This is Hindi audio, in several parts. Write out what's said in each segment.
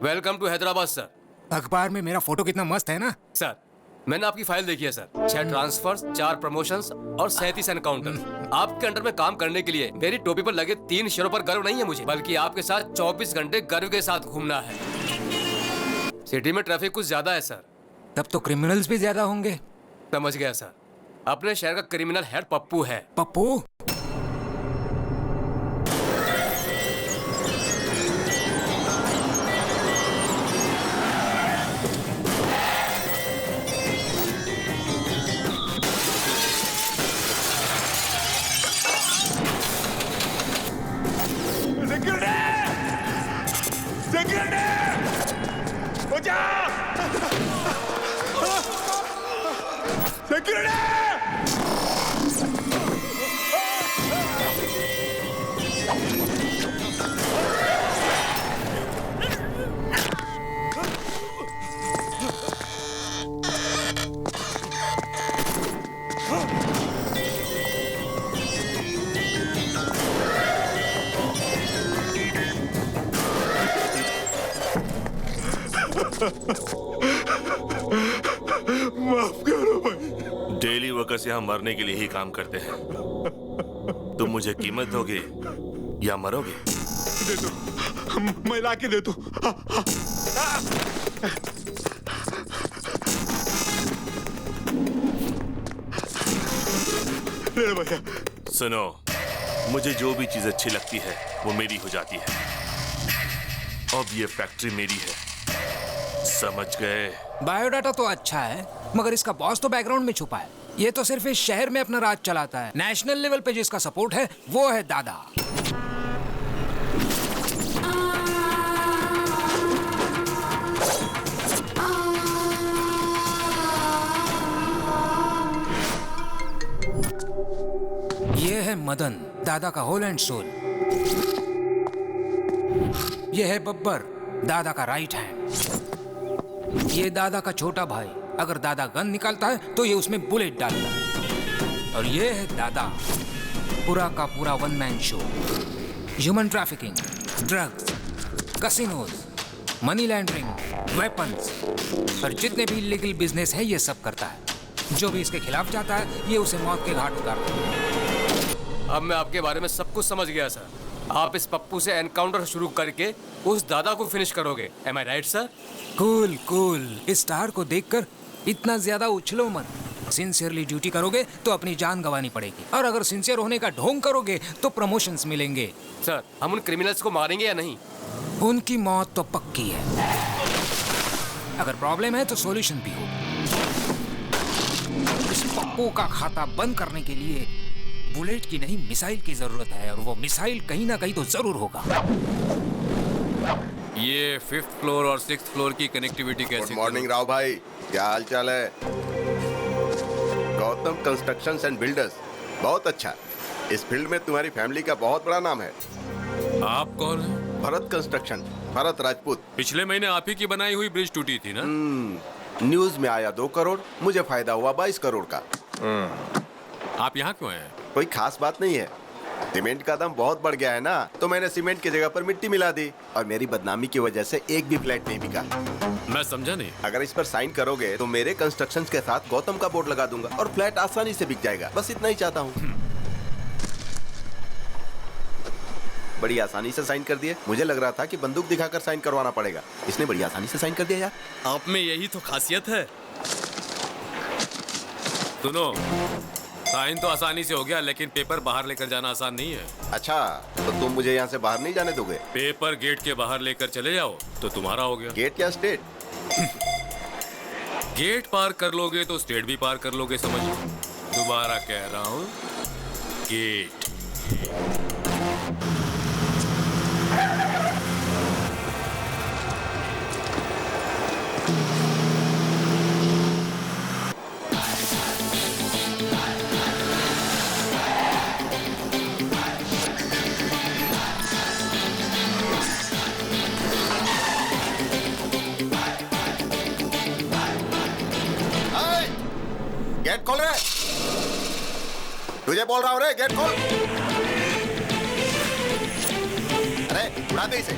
Welcome to Hyderabad sir. अखबार में मेरा फोटो कितना मस्त है ना। सर मैंने आपकी फाइल देखी है सर। 6 ट्रांसफर्स, 4 प्रमोशंस और 37 एनकाउंटर। आपके अंडर में काम करने के लिए मेरी टोपी पर लगे 3 शेरों पर गर्व नहीं है मुझे, बल्कि आपके साथ 24 घंटे गर्व के साथ घूमना है। सिटी में ट्रैफिक कुछ ज्यादा है सर। तब तो क्रिमिनल्स भी ज्यादा होंगे। समझ गया सर। अपने शहर का क्रिमिनल हेड पप्पू है। पप्पू? माफ करो भाई। डेली वर्कर्स यहाँ मरने के लिए ही काम करते हैं। तुम मुझे कीमत दोगे या मरोगे? दे दो, मैं ला के दे दो। भैया सुनो, मुझे जो भी चीज अच्छी लगती है वो मेरी हो जाती है। अब ये फैक्ट्री मेरी है, समझ गए? बायोडाटा तो अच्छा है, मगर इसका बॉस तो बैकग्राउंड में छुपा है। ये तो सिर्फ इस शहर में अपना राज चलाता है। नेशनल लेवल पे जिसका सपोर्ट है वो है दादा। ये है मदन, दादा का होल एंड सोल। ये है बब्बर, दादा का राइट हैंड। ये दादा का छोटा भाई, अगर दादा गन निकालता है तो ये उसमें बुलेट डालता है। और ये है दादा, पूरा का पूरा one man show. Human trafficking, drugs, casinos, money laundering, weapons और जितने भी इलीगल बिजनेस है ये सब करता है। जो भी इसके खिलाफ जाता है ये उसे मौत के घाट उतारता है। अब मैं आपके बारे में सब कुछ समझ गया सर। आप इस पप्पू से एनकाउंटर शुरू करके उस दादा को फिनिश करोगे। एम आई राइट सर? Cool cool. इस स्टार को देखकर इतना ज्यादा उछलो मत। सिंसियरली ड्यूटी करोगे तो अपनी जान गंवानी पड़ेगी, और अगर सिंसियर होने का ढोंग करोगे तो प्रमोशंस मिलेंगे। सर हम उन क्रिमिनल्स को मारेंगे या नहीं? उनकी मौत तो पक्की है। अगर प्रॉब्लम है तो सॉल्यूशन भी हो। इस पप्पू का खाता बंद करने के लिए बुलेट की नहीं मिसाइल की जरूरत है, और वो मिसाइल कहीं ना कहीं तो जरूर होगा। ये 5th फ्लोर और 6th फ्लोर की कनेक्टिविटी कैसे? गुड मॉर्निंग राव भाई, क्या हाल चाल है? गौतम कंस्ट्रक्शंस एंड बिल्डर्स, बहुत अच्छा। इस फील्ड में तुम्हारी फैमिली का बहुत बड़ा नाम है। आप कौन हैं? भरत कंस्ट्रक्शन, भरत राजपूत। पिछले महीने आप ही की बनाई हुई ब्रिज टूटी थी ना? न्यूज में आया 2 करोड़, मुझे फायदा हुआ 22 करोड़ का। आप यहाँ क्यों आए? कोई खास बात नहीं है। सीमेंट का दाम बहुत बढ़ गया है ना, तो मैंने सीमेंट की जगह पर मिट्टी मिला दी, और मेरी बदनामी की वजह से एक भी फ्लैट नहीं बिका। मैं समझा नहीं। अगर इस पर साइन करोगे तो मेरे कंस्ट्रक्शंस के साथ गौतम का बोर्ड लगा दूंगा और फ्लैट आसानी से बिक जाएगा। बस इतना ही चाहता हूँ। बड़ी आसानी से साइन कर दिए। मुझे लग रहा था कि बंदूक दिखाकर साइन करवाना पड़ेगा, इसने बड़ी आसानी से साइन कर दिया यार। आप में यही तो खासियत है। सुनो, साइन तो आसानी से हो गया, लेकिन पेपर बाहर लेकर जाना आसान नहीं है। अच्छा, तो तुम मुझे यहाँ से बाहर नहीं जाने दोगे? पेपर गेट के बाहर लेकर चले जाओ तो तुम्हारा हो गया। गेट या स्टेट? गेट पार कर लोगे तो स्टेट भी पार कर लोगे, समझो। दोबारा कह रहा हूँ, गेट। गेट खोल रहे, तुझे बोल रहा हूँ रे, गेट खोल। अरे उड़ा दे इसे।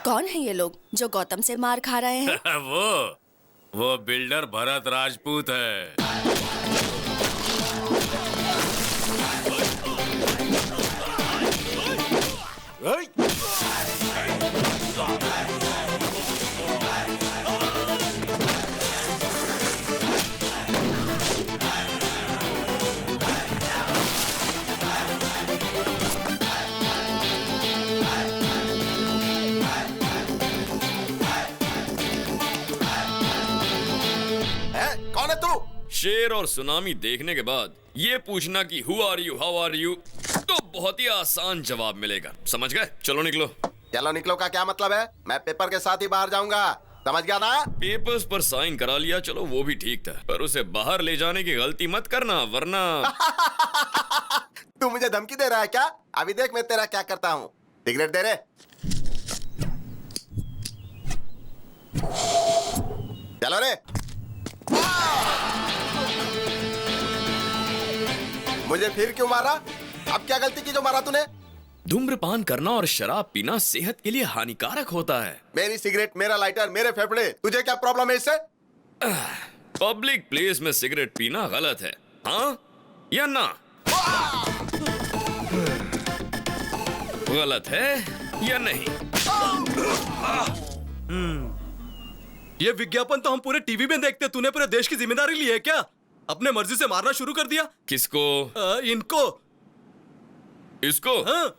कौन है ये लोग जो गौतम से मार खा रहे हैं? वो बिल्डर भरत राजपूत है। कौन है तू? शेर और सुनामी देखने के बाद ये पूछना कि who are you, how are you, तो बहुत ही आसान जवाब मिलेगा। समझ गए? चलो निकलो। चलो निकलो का क्या मतलब है? मैं पेपर के साथ ही बाहर जाऊंगा, समझ गया ना? पेपर्स पर साइन करा लिया, चलो वो भी ठीक था, पर उसे बाहर ले जाने की गलती मत करना वरना। तू मुझे धमकी दे रहा है क्या? अभी देख मैं तेरा क्या करता हूँ। सिगरेट दे रे। चलो रे। मुझे फिर क्यों मारा? अब क्या गलती की जो मारा तूने? धूम्रपान करना और शराब पीना सेहत के लिए हानिकारक होता है। मेरी सिगरेट, मेरा लाइटर, मेरे फेफड़े, तुझे क्या प्रॉब्लम है इससे? पब्लिक प्लेस में सिगरेट पीना गलत है, हाँ या ना? गलत है या नहीं? ये विज्ञापन तो हम पूरे टीवी में देखते, तूने पूरे देश की जिम्मेदारी ली है क्या? अपने मर्जी से मारना शुरू कर दिया। किसको? इनको। इसको? हाँ?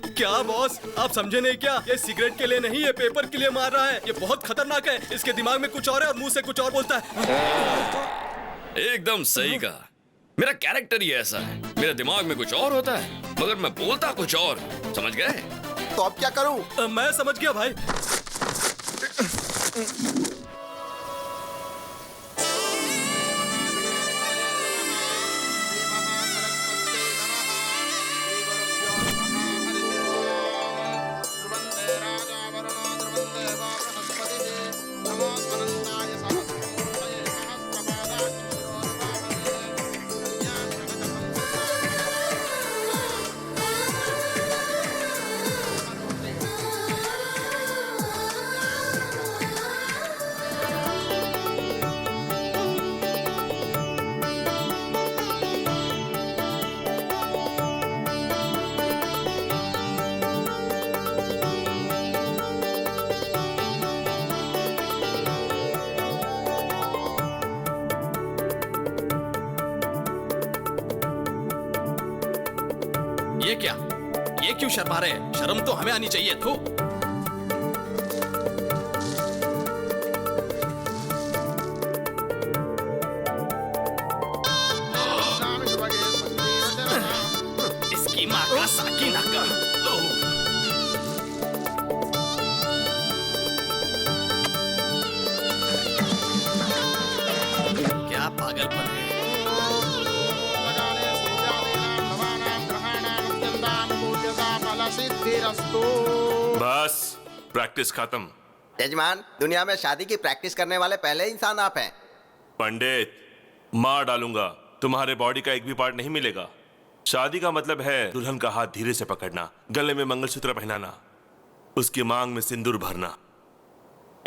क्या बॉस, आप समझे नहीं क्या? ये सिगरेट के लिए नहीं, ये पेपर के लिए मार रहा है। ये बहुत खतरनाक है। इसके दिमाग में कुछ और है और मुंह से कुछ और बोलता है। एकदम सही कहा। मेरा कैरेक्टर ही ऐसा है, मेरे दिमाग में कुछ और होता है मगर मैं बोलता कुछ और। समझ गए? तो अब क्या करूं? मैं समझ गया भाई। ये क्या? ये क्यों शर्मा रहे हैं? शर्म तो हमें आनी चाहिए। थू। इसकी माँ का साकी नाका। क्या पागलपन है। बस प्रैक्टिस खत्म। यजमान, दुनिया में शादी की प्रैक्टिस करने वाले पहले इंसान आप हैं। पंडित, मार डालूंगा, तुम्हारे बॉडी का एक भी पार्ट नहीं मिलेगा। शादी का मतलब है दुल्हन का हाथ धीरे से पकड़ना, गले में मंगलसूत्र पहनाना, उसकी मांग में सिंदूर भरना।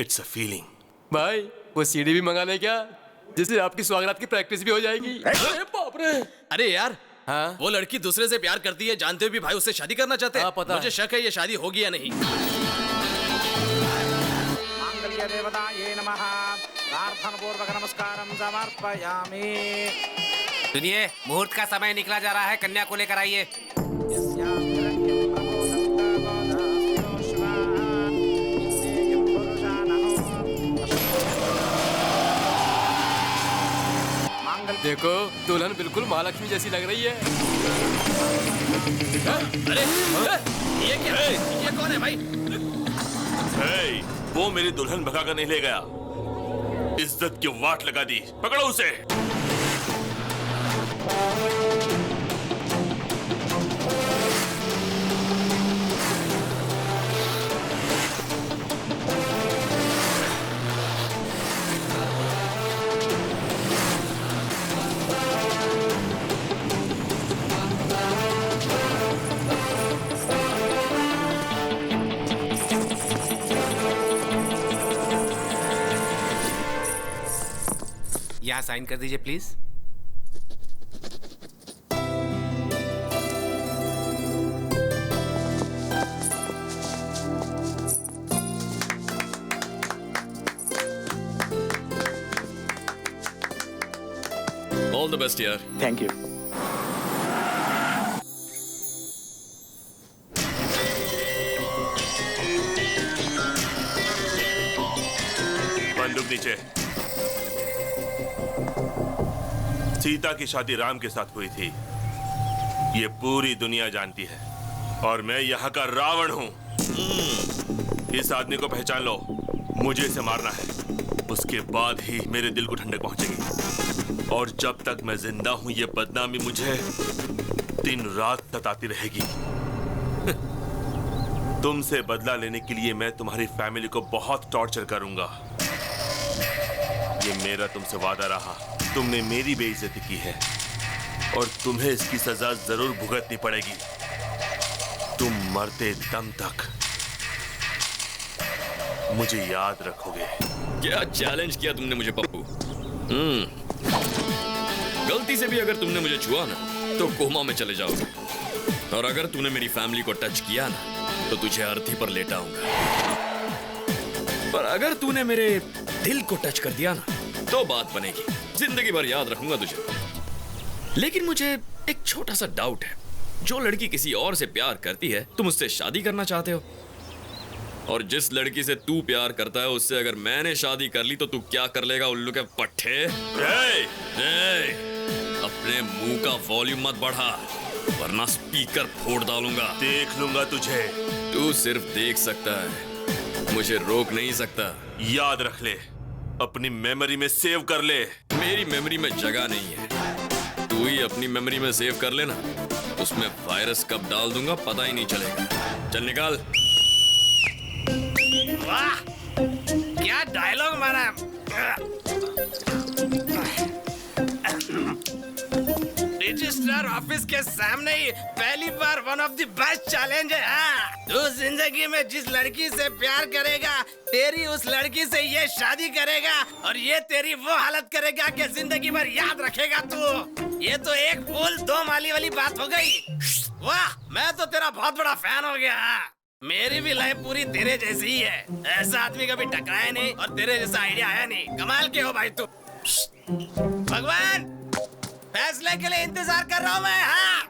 It's a feeling. भाई वो सीडी भी मंगा ले क्या? जिससे आपकी स्वागत की प्रैक्टिस भी हो जाएगी। अरे बाप रे! अरे यार, हाँ? वो लड़की दूसरे से प्यार करती है, जानते हुए भी भाई उससे शादी करना चाहते हैं। हाँ, पता मुझे है। शक है ये शादी होगी या नहीं। मांगल्य देवताये नमः। प्रार्थनापूर्वक नमस्कारं समर्पयामि। सुनिए, मुहूर्त का समय निकला जा रहा है, कन्या को लेकर आइए। देखो, दुल्हन बिल्कुल महालक्ष्मी जैसी लग रही है। अरे ये क्या है? ये कौन है भाई? हे, वो मेरी दुल्हन भगा कर नहीं ले गया, इज्जत की वाट लगा दी। पकड़ो उसे। यहाँ साइन कर दीजिए प्लीज। ऑल द बेस्ट यार। Thank you. बंदूक नीचे। सीता की शादी राम के साथ हुई थी, ये पूरी दुनिया जानती है, और मैं यहाँ का रावण हूँ। इस आदमी को पहचान लो, मुझे इसे मारना है, उसके बाद ही मेरे दिल को ठंडक पहुंचेगी। और जब तक मैं जिंदा हूं, ये बदनामी मुझे दिन रात सताती रहेगी। तुमसे बदला लेने के लिए मैं तुम्हारी फैमिली को बहुत टॉर्चर करूंगा। ये मेरा तुमसे वादा रहा। तुमने मेरी बेइज्जती की है और तुम्हें इसकी सजा जरूर भुगतनी पड़ेगी, तुम मरते दम तक मुझे याद रखोगे। क्या चैलेंज किया तुमने मुझे पप्पू। गलती से भी अगर तुमने मुझे छुआ ना तो कोमा में चले जाओगे, और अगर तूने मेरी फैमिली को टच किया ना तो तुझे अर्थी पर लेटाऊंगा। पर अगर तूने मेरे दिल को टच कर दिया ना तो बात बनेगी, जिंदगी भर याद रखूंगा तुझे। लेकिन मुझे एक छोटा सा डाउट है, जो लड़की किसी और से प्यार करती है तुम उससे शादी करना चाहते हो, और जिस लड़की से तू प्यार करता है उससे अगर मैंने शादी कर ली तो तू क्या कर लेगा उल्लू के पट्टे? अपने मुंह का वॉल्यूम मत बढ़ा वरना स्पीकर फोड़ डालूंगा। देख लूंगा तुझे। तू सिर्फ देख सकता है, मुझे रोक नहीं सकता। याद रख ले, अपनी मेमोरी में सेव कर ले। मेरी मेमोरी में जगह नहीं है, तू ही अपनी मेमोरी में सेव कर लेना, उसमें वायरस कब डाल दूंगा पता ही नहीं चलेगा। चल निकाल। वाह, क्या डायलॉग मारा। रजिस्ट्रार ऑफिस के सामने ही पहली बार one of the best challenge है। हाँ, तू जिंदगी में जिस लड़की से प्यार करेगा, तेरी उस लड़की से ये शादी करेगा, और ये तेरी वो हालत करेगा कि जिंदगी भर याद रखेगा तू। ये तो एक फूल दो माली वाली बात हो गई। वाह, मैं तो तेरा बहुत बड़ा फैन हो गया। मेरी भी लाइफ पूरी तेरे जैसी ही है, ऐसा आदमी कभी टकराया नहीं और तेरे जैसा आइडिया आया नहीं। कमाल के हो भाई तू। भगवान, फैसले के लिए इंतजार कर रहा हूँ मैं। हाँ,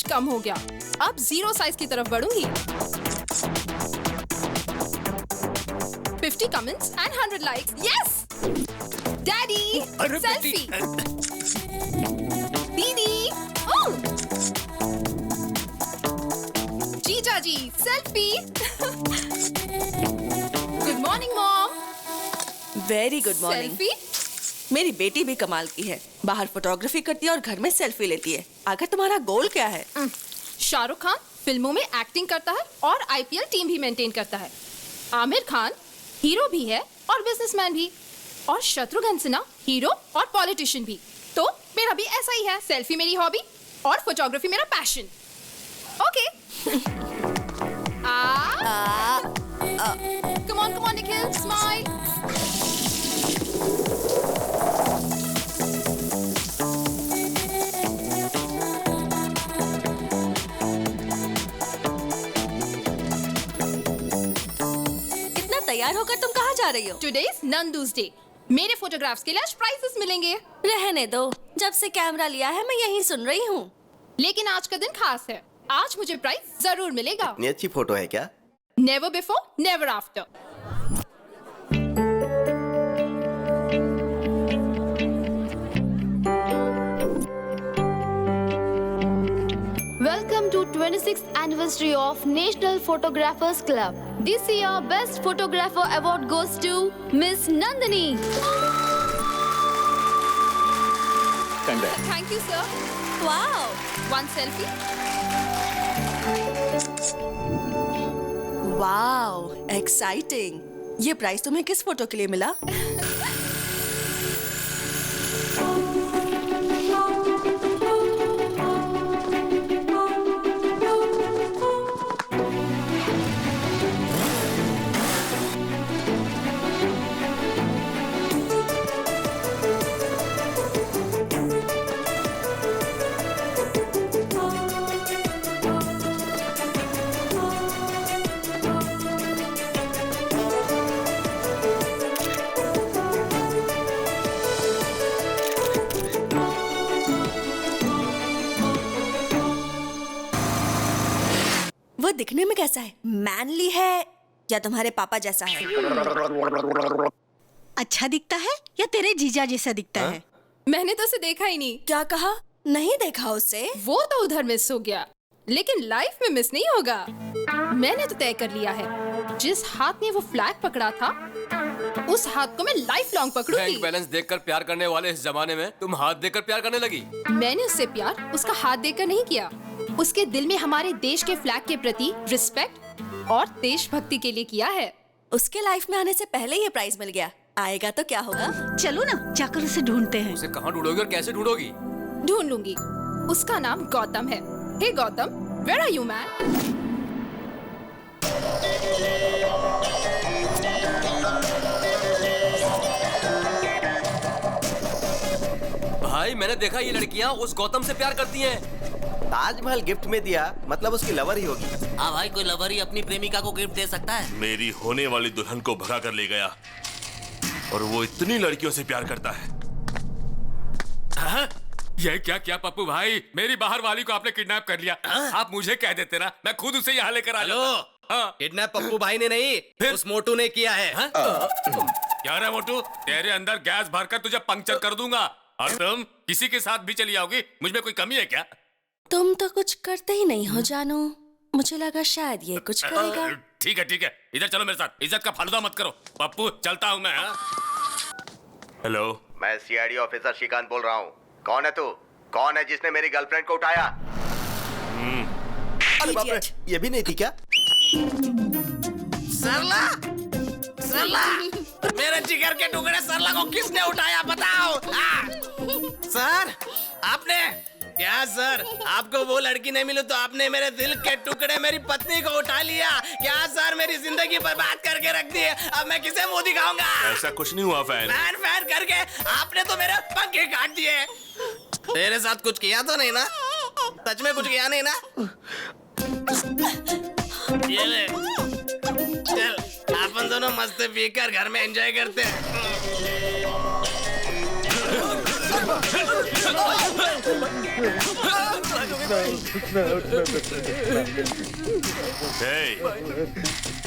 कम हो गया, अब 0 साइज की तरफ बढ़ूंगी। 50 comments and 100 likes. Yes daddy, selfie. दीदी, जीजा जी, selfie. Good very good morning. Selfie? मेरी बेटी भी कमाल की है, बाहर फोटोग्राफी करती है और घर में सेल्फी लेती है। आखिर तुम्हारा गोल क्या है? शाहरुख खान फिल्मों में एक्टिंग करता है और आईपीएल टीम भी मेंटेन करता है। आमिर खान हीरो भी है और बिजनेसमैन भी, और शत्रुघ्न सिन्हा हीरो और पॉलिटिशियन भी। तो मेरा भी ऐसा ही है, सेल्फी मेरी हॉबी और फोटोग्राफी मेरा passion. Okay. Come on, Nikhil, smile. इतना तैयार होकर तुम कहाँ जा रही हो? Today's Nandu's Day. मेरे फोटोग्राफ्स के लिए आज प्राइजेस मिलेंगे। रहने दो, जब से कैमरा लिया है मैं यही सुन रही हूँ। लेकिन आज का दिन खास है, आज मुझे प्राइज जरूर मिलेगा। इतनी अच्छी फोटो है क्या? Never before, never after. Welcome to 26th anniversary of National Photographers Club. This year, Best Photographer Award goes to Miss Nandini. Thank you, sir. Wow. One selfie. Wow, exciting. ये प्राइस तुम्हें किस फोटो के लिए मिला? वो दिखने में कैसा है? मैनली है या तुम्हारे पापा जैसा है? अच्छा दिखता है या तेरे जीजा जैसा दिखता है? मैंने तो उसे देखा ही नहीं। क्या कहा? नहीं देखा उसे? वो तो उधर मिस हो गया, लेकिन लाइफ में मिस नहीं होगा। मैंने तो तय कर लिया है, जिस हाथ ने वो फ्लैग पकड़ा था उस हाथ को मैं लाइफ लॉन्ग पकड़ूंगी। बैंक बैलेंस देखकर प्यार करने वाले इस जमाने में तुम हाथ देकर प्यार करने लगी। मैंने उससे प्यार उसका हाथ देकर नहीं किया, उसके दिल में हमारे देश के फ्लैग के प्रति रिस्पेक्ट और देशभक्ति के लिए किया है। उसके लाइफ में आने से पहले ये प्राइज मिल गया, आएगा तो क्या होगा? चलो ना, जाकर उसे ढूंढते हैं। उसे कहाँ ढूंढोगी और कैसे ढूंढोगी? ढूंढ लूंगी। उसका नाम गौतम है। Hey Gautam, where are you man? भाई मैंने देखा ये लड़कियां उस गौतम से प्यार करती हैं। ताजमहल गिफ्ट में दिया, मतलब उसकी लवर ही होगी। हाँ भाई, कोई लवर ही अपनी प्रेमिका को गिफ्ट दे सकता है। मेरी होने वाली दुल्हन को भगा कर ले गया और वो इतनी लड़कियों से प्यार करता है। हाँ? ये क्या किया पप्पू भाई? मेरी बाहर वाली को आपने किडनैप कर लिया। आप मुझे कह देते ना, मैं खुद उसे यहाँ लेकर आ जाता। किडनैप पप्पू भाई ने नहीं, उस मोटू ने किया है। क्या रे मोटू, तेरे अंदर गैस भरकर तुझे पंक्चर कर दूंगा। और तुम किसी के साथ भी चली आओगी, मुझ में कोई कमी है क्या? तुम तो कुछ करते ही नहीं हो जानू, मुझे लगा शायद ये कुछ करेगा। ठीक है, इधर चलो मेरे साथ। इज्जत का फालूदा मत करो पप्पू, चलता हूँ मैं। हेलो, मैं सीआईडी ऑफिसर श्रीकांत बोल रहा हूँ। कौन है तू? कौन है जिसने मेरी गर्लफ्रेंड को उठाया? अरे बाप रे, ये भी नहीं थी क्या? सरला, सरला, मेरे जिगर के टुकड़े सरला को किसने उठाया बताओ? सर, आपने क्या? सर, आपको वो लड़की नहीं मिली तो आपने मेरे दिल के टुकड़े मेरी पत्नी को उठा लिया क्या? सर, मेरी जिंदगी बर्बाद करके रख दी है, अब मैं किसे मुंह दिखाऊंगा? ऐसा कुछ नहीं हुआ फैन। फैन करके आपने तो मेरे पंखे काट दिए। तेरे साथ कुछ किया तो नहीं ना? सच में कुछ किया नहीं ना? ये ले, चल अपन दोनों मस्त पीकर घर में एंजॉय करते हैं।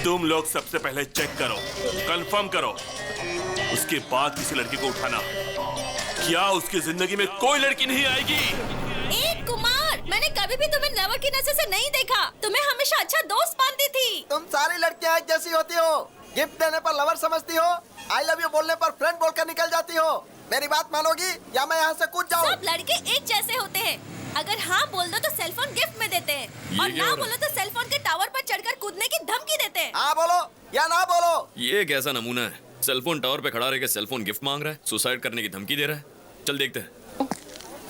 तुम लोग सबसे पहले चेक करो, कंफर्म करो, उसके बाद किसी लड़की को उठाना। क्या उसकी जिंदगी में कोई लड़की नहीं आएगी? एक कुमार, मैंने कभी भी तुम्हें लवर की नजर से नहीं देखा। तुम्हें हमेशा अच्छा दोस्त मानती थी। तुम सारी लड़कियां एक जैसी होती हो। गिफ्ट देने पर लवर समझती हो, आई लव यू बोलने पर फ्रेंड बोलकर निकल जाती हो। मेरी बात मानोगी या मैं यहाँ से कूद जाऊँ? सब लड़के एक जैसे होते हैं। अगर हाँ बोल दो तो सेलफोन गिफ्ट में देते हैं और ना बोलो तो सेलफोन के टावर पर चढ़कर कूदने की धमकी देते हैं। हाँ बोलो या ना बोलो। ये कैसा नमूना है? सेलफोन टावर पे खड़ा रह के सेलफोन गिफ्ट मांग रहा है, सुसाइड करने की धमकी दे रहा है। चल देखते हैं।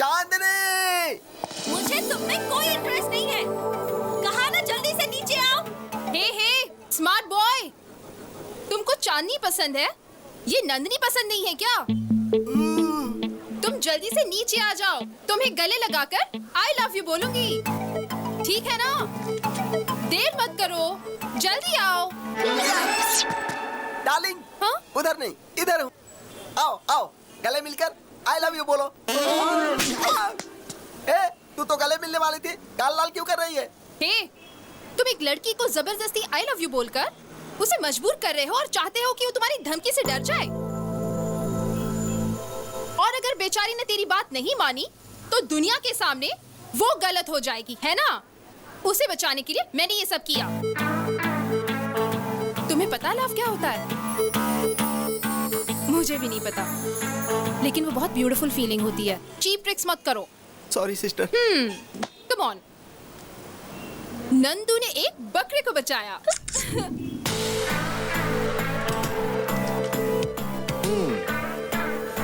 चांदनी, मुझे तुम में कोई इंटरेस्ट नहीं है। कहा ना जल्दी से नीचे आओ। हे स्मार्ट बॉय, तुमको चांदनी पसंद है, ये नंदनी पसंद नहीं है क्या? तुम जल्दी से नीचे आ जाओ, तुम्हें गले लगाकर आई लव यू बोलूंगी, ठीक है ना? देर मत करो, जल्दी आओ। डार्लिंग, हाँ? उधर नहीं इधर हूँ। आओ आओ, गले मिलकर आई लव यू बोलो। तू तो गले मिलने वाली थी, गाल लाल क्यों कर रही है? हे, तुम एक लड़की को जबरदस्ती आई लव यू बोलकर उसे मजबूर कर रहे हो और चाहते हो कि वो तुम्हारी धमकी से डर जाए। और अगर बेचारी ने तेरी बात नहीं मानी तो दुनिया के सामने वो गलत हो जाएगी, है ना? उसे बचाने के लिए मैंने ये सब किया। तुम्हें पता लव क्या होता है? मुझे भी नहीं पता, लेकिन वो बहुत ब्यूटीफुल फीलिंग होती है। चीप ट्रिक्स मत करो। Sorry sister. Come on. Nandu ने एक बकरे को बचाया।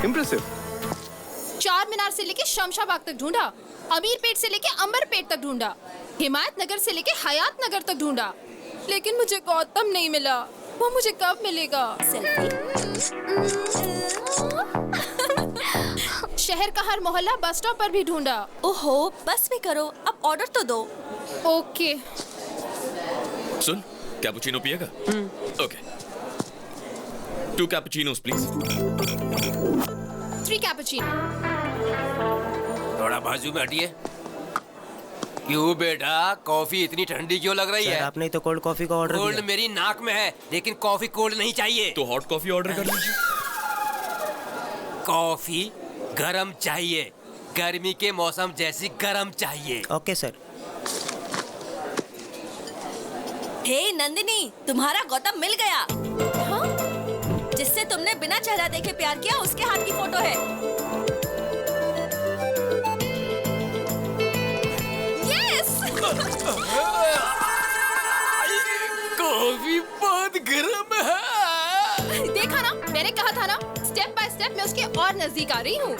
इम्प्रेसिव। चार मीनार से लेके शमशाबाग तक ढूंढा, अमीर पेट से लेके अंबर पेट तक ढूंढा, हिमायत नगर से लेके हयात नगर तक ढूंढा, लेकिन मुझे गौतम नहीं मिला। वो मुझे कब मिलेगा? शहर का हर मोहल्ला बस स्टॉप पर भी ढूंढा। ओहो, बस भी करो, अब ऑर्डर तो दो। ओके। सुन, कैपुचिनो पिएगा? ओके। 2 cappuccinos please. 3 कैपुचिनो। थोड़ा बाजू में हटिए। क्यों बेटा, कॉफी इतनी ठंडी क्यों लग रही है? आपने तो कोल्ड कॉफी का ऑर्डर कोल्ड मेरी नाक में है, लेकिन कॉफी कोल्ड नहीं चाहिए। तो हॉट कॉफी ऑर्डर कर लीजिए। कॉफी गरम चाहिए, गर्मी के मौसम जैसी गरम चाहिए। Okay sir. हे नंदिनी, तुम्हारा गौतम मिल गया। हाँ? जिससे तुमने बिना चेहरा देखे प्यार किया, उसके हाथ की फोटो है। यस। कॉफी बहुत गर्म है। देखा ना, मैंने कहा था ना, स्टेप बाय स्टेप मैं उसके और नजदीक आ रही हूँ।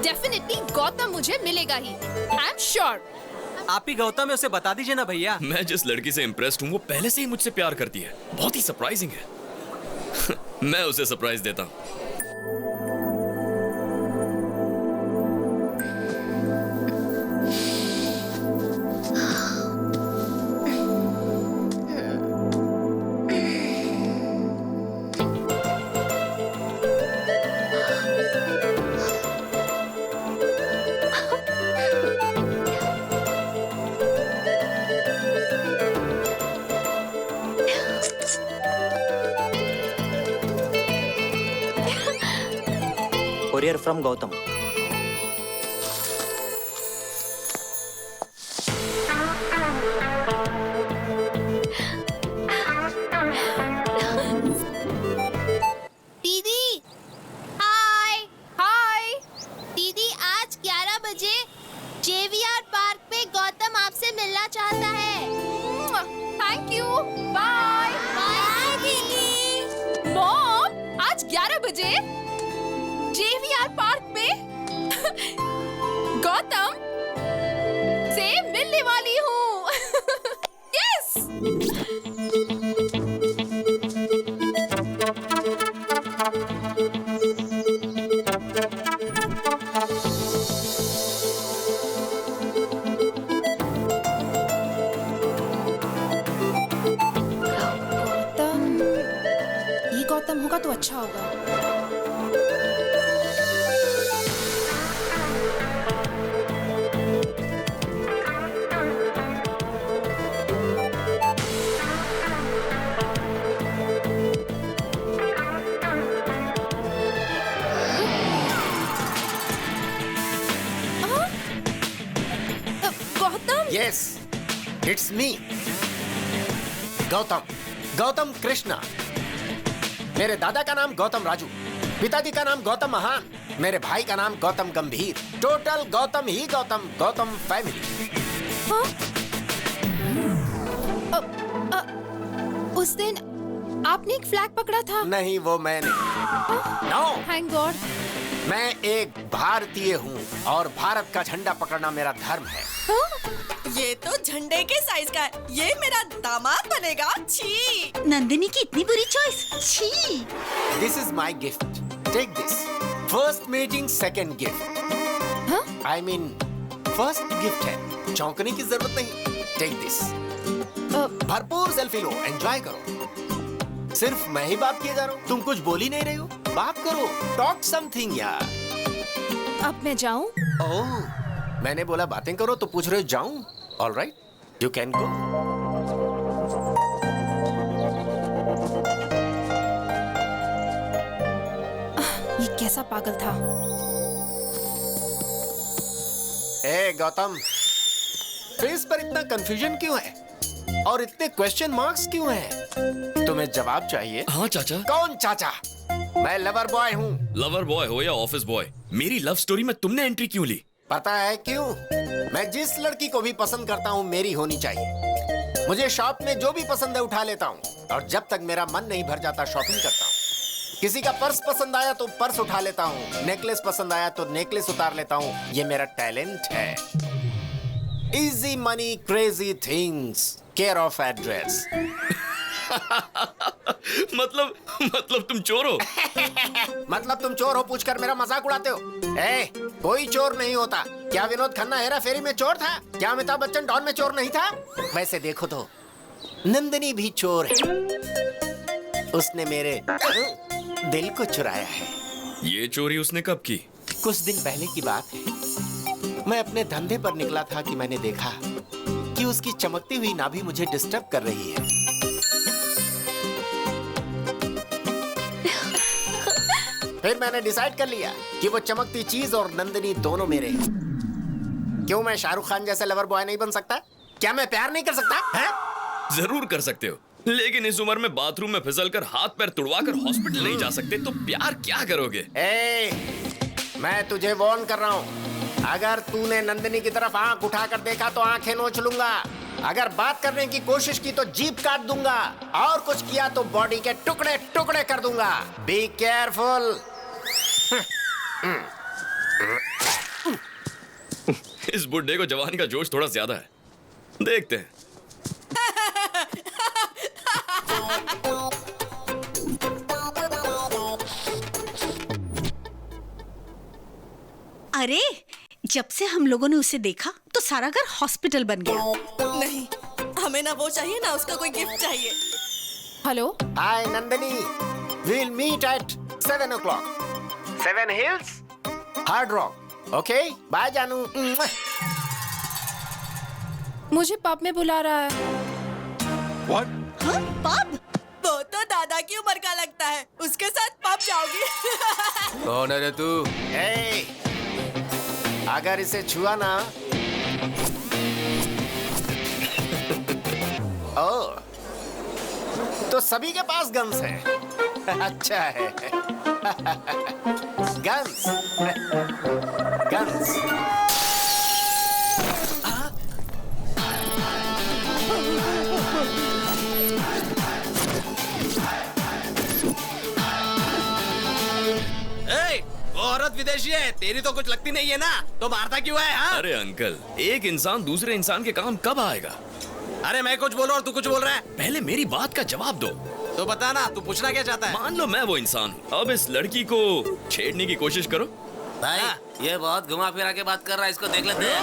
डेफिनेटली गौतम मुझे मिलेगा ही। I am sure. आप ही गौतम है, उसे बता दीजिए ना भैया। मैं जिस लड़की से इम्प्रेस्ड हूँ वो पहले से ही मुझसे प्यार करती है। बहुत ही सरप्राइजिंग है। मैं उसे सरप्राइज देता हूँ। Courier from Gautam. दीदी, हाय हाय। दीदी, आज 11 बजे JVR पार्क पे गौतम आपसे मिलना चाहता है। थैंक यू, बाय बाय दीदी। मॉम, आज 11 बजे JVR पार्क में गौतम से मिलने वाली हूँ। यस। गौतम, ये गौतम होगा तो अच्छा होगा। Yes, it's me. Gautam, Gautam Krishna. मेरे दादा का नाम गौतम राजू, पिताजी का नाम गौतम महान, मेरे भाई का नाम गौतम गंभीर। टोटल गौतम ही गौतम, गौतम फैमिली। उस दिन आपने एक फ्लैग पकड़ा था। नहीं, वो मैंने। No, thank God. मैं एक भारतीय हूँ और भारत का झंडा पकड़ना मेरा धर्म है। ये तो झंडे के साइज का है। ये मेरा दामाद बनेगा। छी। नंदिनी की इतनी बुरी चॉइस। छी। This is my gift, take this. First meeting second gift. I mean first gift है, चौंकने की जरूरत नहीं। Take this. भरपूर सेल्फी लो, एंजॉय करो। सिर्फ मैं ही बात किए जा रहा हूँ, तुम कुछ बोल ही नहीं रहे हो। बात करो, टॉक समथिंग यार। अब मैं जाऊँ? ओह, मैंने बोला बातें करो तो पूछ रहे हो जाऊँ? All right, you can go. ये कैसा पागल था? ए गौतम, फेस पर इतना कंफ्यूजन क्यों है और इतने क्वेश्चन मार्क्स क्यों हैं? तुम्हें जवाब चाहिए? हाँ चाचा। कौन चाचा? मैं लवर बॉय हूँ। लवर बॉय हो या ऑफिस बॉय, मेरी लव स्टोरी में तुमने एंट्री क्यों ली? पता है क्यों? मैं जिस लड़की को भी पसंद करता हूँ मेरी होनी चाहिए। मुझे शॉप में जो भी पसंद है उठा लेता हूँ और जब तक मेरा मन नहीं भर जाता शॉपिंग करता हूँ। किसी का पर्स पसंद आया तो पर्स उठा लेता हूँ, नेकलेस पसंद आया तो नेकलेस उतार लेता हूँ। ये मेरा टैलेंट है। Easy money crazy things, care of address. मतलब तुम चोर हो? मतलब तुम चोर हो पूछकर मेरा मजाक उड़ाते हो? ए, कोई चोर नहीं होता। क्या विनोद खन्ना हेरा फेरी में चोर था? क्या अमिताभ बच्चन डॉन में चोर नहीं था? वैसे देखो तो नंदिनी भी चोर है। उसने मेरे दिल को चुराया है। ये चोरी उसने कब की? कुछ दिन पहले की बात है। मैं अपने धंधे पर निकला था कि मैंने देखा कि उसकी चमकती हुई नाभि मुझे डिस्टर्ब कर रही है। फिर मैंने डिसाइड कर लिया कि वो चमकती चीज और नंदिनी दोनों मेरे हैं। क्यों मैं शाहरुख खान जैसे लवर बॉय नहीं बन सकता? क्या मैं प्यार नहीं कर सकता है? जरूर कर सकते हो, लेकिन इस उम्र में बाथरूम में फिसलकर हाथ पैर तुड़वाकर हॉस्पिटल नहीं जा सकते तो प्यार क्या करोगे? मैं तुझे वार्न कर रहा हूँ, अगर तूने नंदिनी की तरफ आंख उठाकर देखा तो आंखें नोच लूंगा। अगर बात करने की कोशिश की तो जीभ काट दूंगा और कुछ किया तो बॉडी के टुकड़े टुकड़े कर दूंगा। Be careful. इस बुड्ढे को जवानी का जोश थोड़ा ज्यादा है, देखते हैं। अरे, जब से हम लोगों ने उसे देखा तो सारा घर हॉस्पिटल बन गया। नहीं, हमें ना वो चाहिए ना उसका कोई गिफ्ट चाहिए। Hello. Hi Nandini, we'll meet at 7 o'clock. 7 Hills, Hard Rock. Okay, bye जानू। मुझे पब में बुला रहा है। What? हाँ, पब? वो तो दादा की उम्र का लगता है, उसके साथ पब जाओगी। कौन है रे तू? अगर इसे छुआ ना ओ, तो सभी के पास गन्स है। अच्छा है। Guns guns. वो औरत विदेशी है, तेरी तो कुछ लगती नहीं है ना, तो मारता क्यों है? हाँ? अरे अंकल, एक इंसान दूसरे इंसान के काम कब आएगा? अरे मैं कुछ बोल रहा हूँ, तू कुछ बोल रहा है। पहले मेरी बात का जवाब दो। तो बता ना, तू पूछना क्या चाहता है? मान लो मैं वो इंसान हूँ, अब इस लड़की को छेड़ने की कोशिश करो। भाई, ये बहुत घुमा फिरा के बात कर रहा है, इसको देख लेते हैं।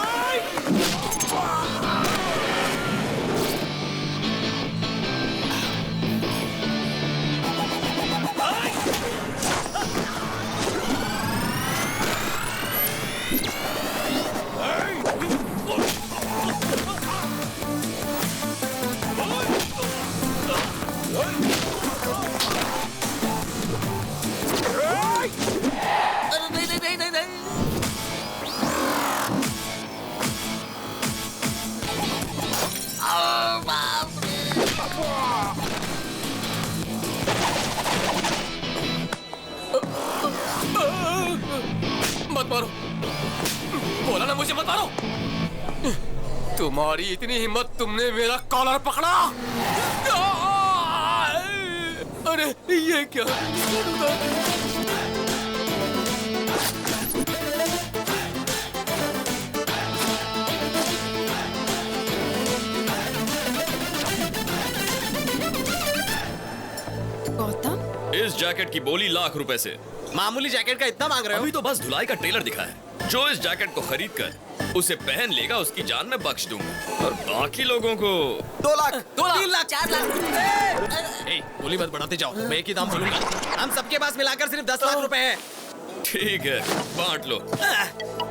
मारो, बोला ना मुझे मत मारो। तुम्हारी इतनी हिम्मत, तुमने मेरा कॉलर पकड़ा। अरे ये क्या? गौतम, इस जैकेट की बोली लाख रुपए से। मामूली जैकेट का इतना मांग रहे हो? अभी तो बस धुलाई का ट्रेलर दिखा है। जो इस जैकेट को खरीद कर उसे पहन लेगा, उसकी जान मैं बख्श दूंगा, और बाकी लोगों को 2 लाख, 2 लाख, 3 लाख, 4 लाख। ए, बोली मत बढ़ाते जाओ, मैं एक ही दाम बोलूंगा। हम सबके पास मिलाकर सिर्फ 10 लाख रुपए हैं। ठीक है, बांट लो।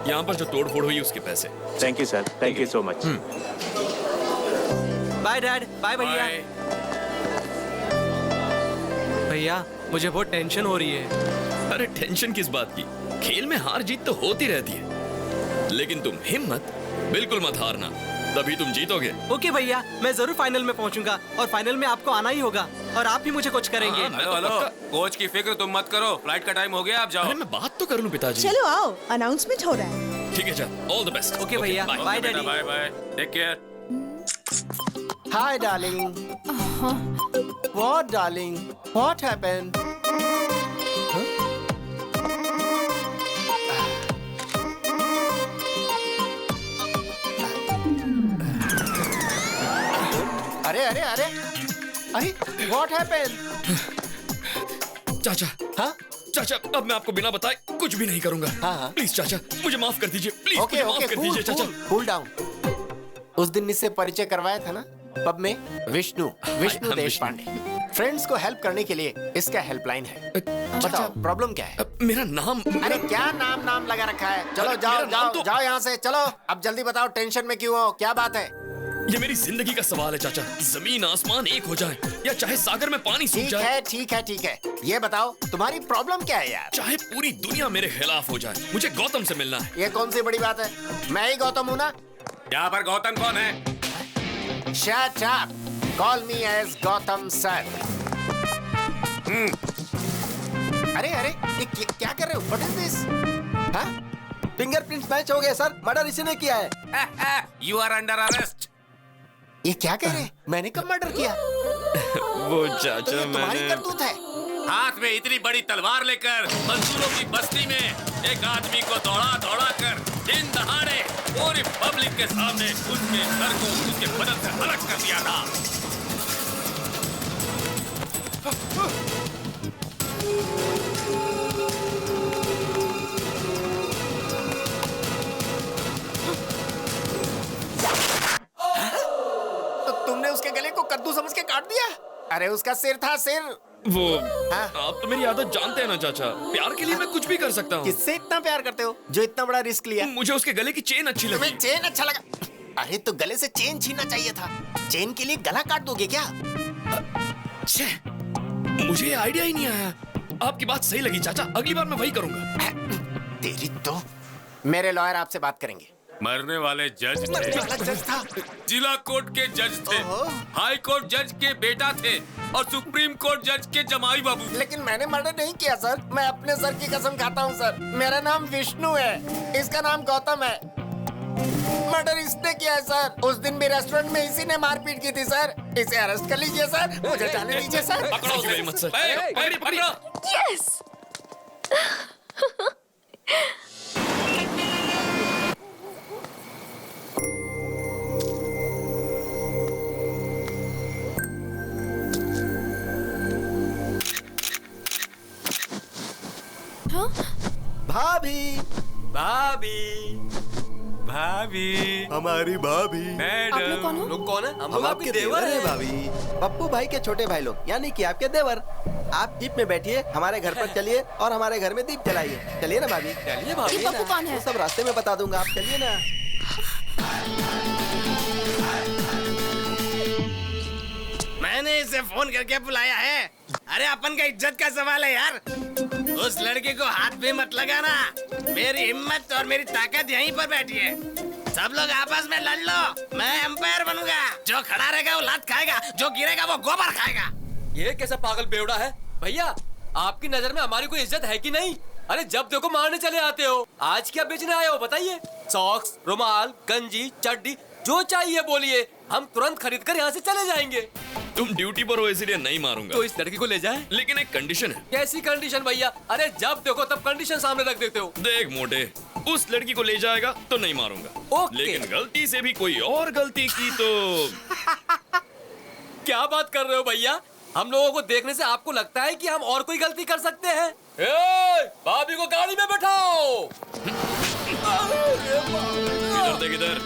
यहाँ पर जो तोड़फोड़ हुई उसके पैसे। Thank you sir, thank you so much. Bye dad, bye भैया। भैया, मुझे बहुत टेंशन हो रही है। अरे टेंशन किस बात की? खेल में हार जीत तो होती रहती है, लेकिन तुम हिम्मत बिल्कुल मत हारना, तभी तुम जीतोगे। ओके भैया, मैं जरूर फाइनल में पहुंचूंगा, और फाइनल में आपको आना ही होगा, और आप ही मुझे कुछ करेंगे। हेलो, कोच की फिक्र तुम मत करो, फ्लाइट का टाइम हो गया, आप जाओ। अरे मैं बात तो कर लूं पिताजी। चलो आओ, अनाउंसमेंट हो रहा है। ठीक है, चल, ऑल द बेस्ट। ओके भैया, bye daddy. Bye bye, take care. Hi darling. What darling? What happened? अरे अरे अरे अरे, व्हाट हैपेंड? चाचा। हाँ चाचा, अब मैं आपको बिना बताए कुछ भी नहीं करूंगा। हाँ। प्लीज चाचा, मुझे माफ कर दीजिए, प्लीज ओके मुझे माफ कर दीजिए चाचा। Cool down. उस दिन इससे परिचय करवाया था ना पब में। विष्णु देश पांडे। फ्रेंड्स को हेल्प करने के लिए इसका हेल्पलाइन है। बताओ प्रॉब्लम क्या है? मेरा नाम। अरे क्या नाम लगा रखा है? चलो जाओ जाओ जाओ यहाँ से, चलो। अब जल्दी बताओ, टेंशन में क्यों हो, क्या बात है? ये मेरी जिंदगी का सवाल है चाचा। जमीन आसमान एक हो जाए, या चाहे सागर में पानी सूख जाए। ठीक है। ये बताओ तुम्हारी प्रॉब्लम क्या है यार? चाहे पूरी दुनिया मेरे खिलाफ हो जाए, मुझे गौतम से मिलना है। ये कौन सी बड़ी बात है? मैं ही गौतम हूँ ना। यहाँ पर गौतम कौन है? Shut up. Call me as Gautam sir. अरे ये क्या कर रहे हो? What is this? हाँ? फिंगरप्रिंट्स मैच हो गए सर, मर्डर इसी ने किया है। You are under arrest. ये क्या कह रहे हैं? मैंने कब मर्डर किया? वो चाचा, तो ये तुम्हारी मैंने करतूत है। हाथ में इतनी बड़ी तलवार लेकर मजदूरों की बस्ती में एक आदमी को दौड़ा कर दिन दहाड़े पूरी पब्लिक के सामने उसके सर को उसके बदन से अलग कर दिया था। तो तुमने उसके गले को कद्दू समझ के काट दिया? अरे उसका सिर था, सिर। वो आप तो मेरी आदत जानते हैं ना चाचा, प्यार के लिए मैं कुछ भी कर सकता हूँ। किससे इतना प्यार करते हो जो इतना बड़ा रिस्क लिया? मुझे उसके गले की चेन अच्छी लगी। तुम्हें चेन अच्छा लगा? अरे तो गले से चेन छीनना चाहिए था। चेन के लिए गला काट दोगे क्या? मुझे आइडिया ही नहीं आया। आपकी बात सही लगी चाचा, अगली बार मैं वही करूंगा। तेरी तो। मेरे लॉयर आपसे बात करेंगे। मरने वाले जज थे, जिला कोर्ट के जज थे, हाई कोर्ट जज के बेटा थे, और सुप्रीम कोर्ट जज के जमाई बाबू। लेकिन मैंने मर्डर नहीं किया सर। मैं अपने सर की कसम खाता हूँ सर। मेरा नाम विष्णु है, इसका नाम गौतम है। मर्डर इसने किया है सर। उस दिन भी रेस्टोरेंट में इसी ने मारपीट की थी सर। इसे अरेस्ट कर लीजिए सर, मुझे जाने दीजिए सर। पकड़ो उसे मत सर। पकड़ो। यस। भाभी हमारी भाभी। आप लोग कौन हो? लोग कौन है? हम आपके देवर हैं भाभी। पप्पू भाई के छोटे भाई लोग, यानी कि आपके देवर। आप जीप में बैठिए, हमारे घर पर चलिए और हमारे घर में दीप जलाइए। चलिए ना भाभी। चलिए भाभी। ये पप्पू कौन है? वो सब रास्ते में बता दूंगा, आप चलिए ना। मैंने इसे फोन करके बुलाया है। अरे अपन का इज्जत का सवाल है यार। उस लड़के को हाथ भी मत लगाना। मेरी हिम्मत और मेरी ताकत यहीं पर बैठी है। सब लोग आपस में लड़ लो, मैं एम्पायर बनूंगा। जो खड़ा रहेगा वो लात खाएगा, जो गिरेगा वो गोबर खाएगा। ये कैसा पागल बेवड़ा है? भैया, आपकी नजर में हमारी कोई इज्जत है कि नहीं? अरे जब देखो मारने चले आते हो। आज क्या बेचने आए हो बताइए? सॉक्स, रुमाल, गंजी, चड्डी, जो चाहिए बोलिए, हम तुरंत खरीद कर यहाँ से चले जाएंगे। तुम ड्यूटी पर हो इसलिए नहीं मारूंगा। तो इस लड़की को ले जाए। लेकिन एक कंडीशन है। कैसी कंडीशन भैया? अरे जब देखो तब कंडीशन सामने रख देते हो। देख मोटे, उस लड़की को ले जाएगा तो नहीं मारूंगा, लेकिन गलती से भी कोई और गलती की तो क्या बात कर रहे हो भैया? हम लोगों को देखने से आपको लगता है कि हम और कोई गलती कर सकते हैं? भाभी को गाड़ी में बैठाओ। किधर देख इधर।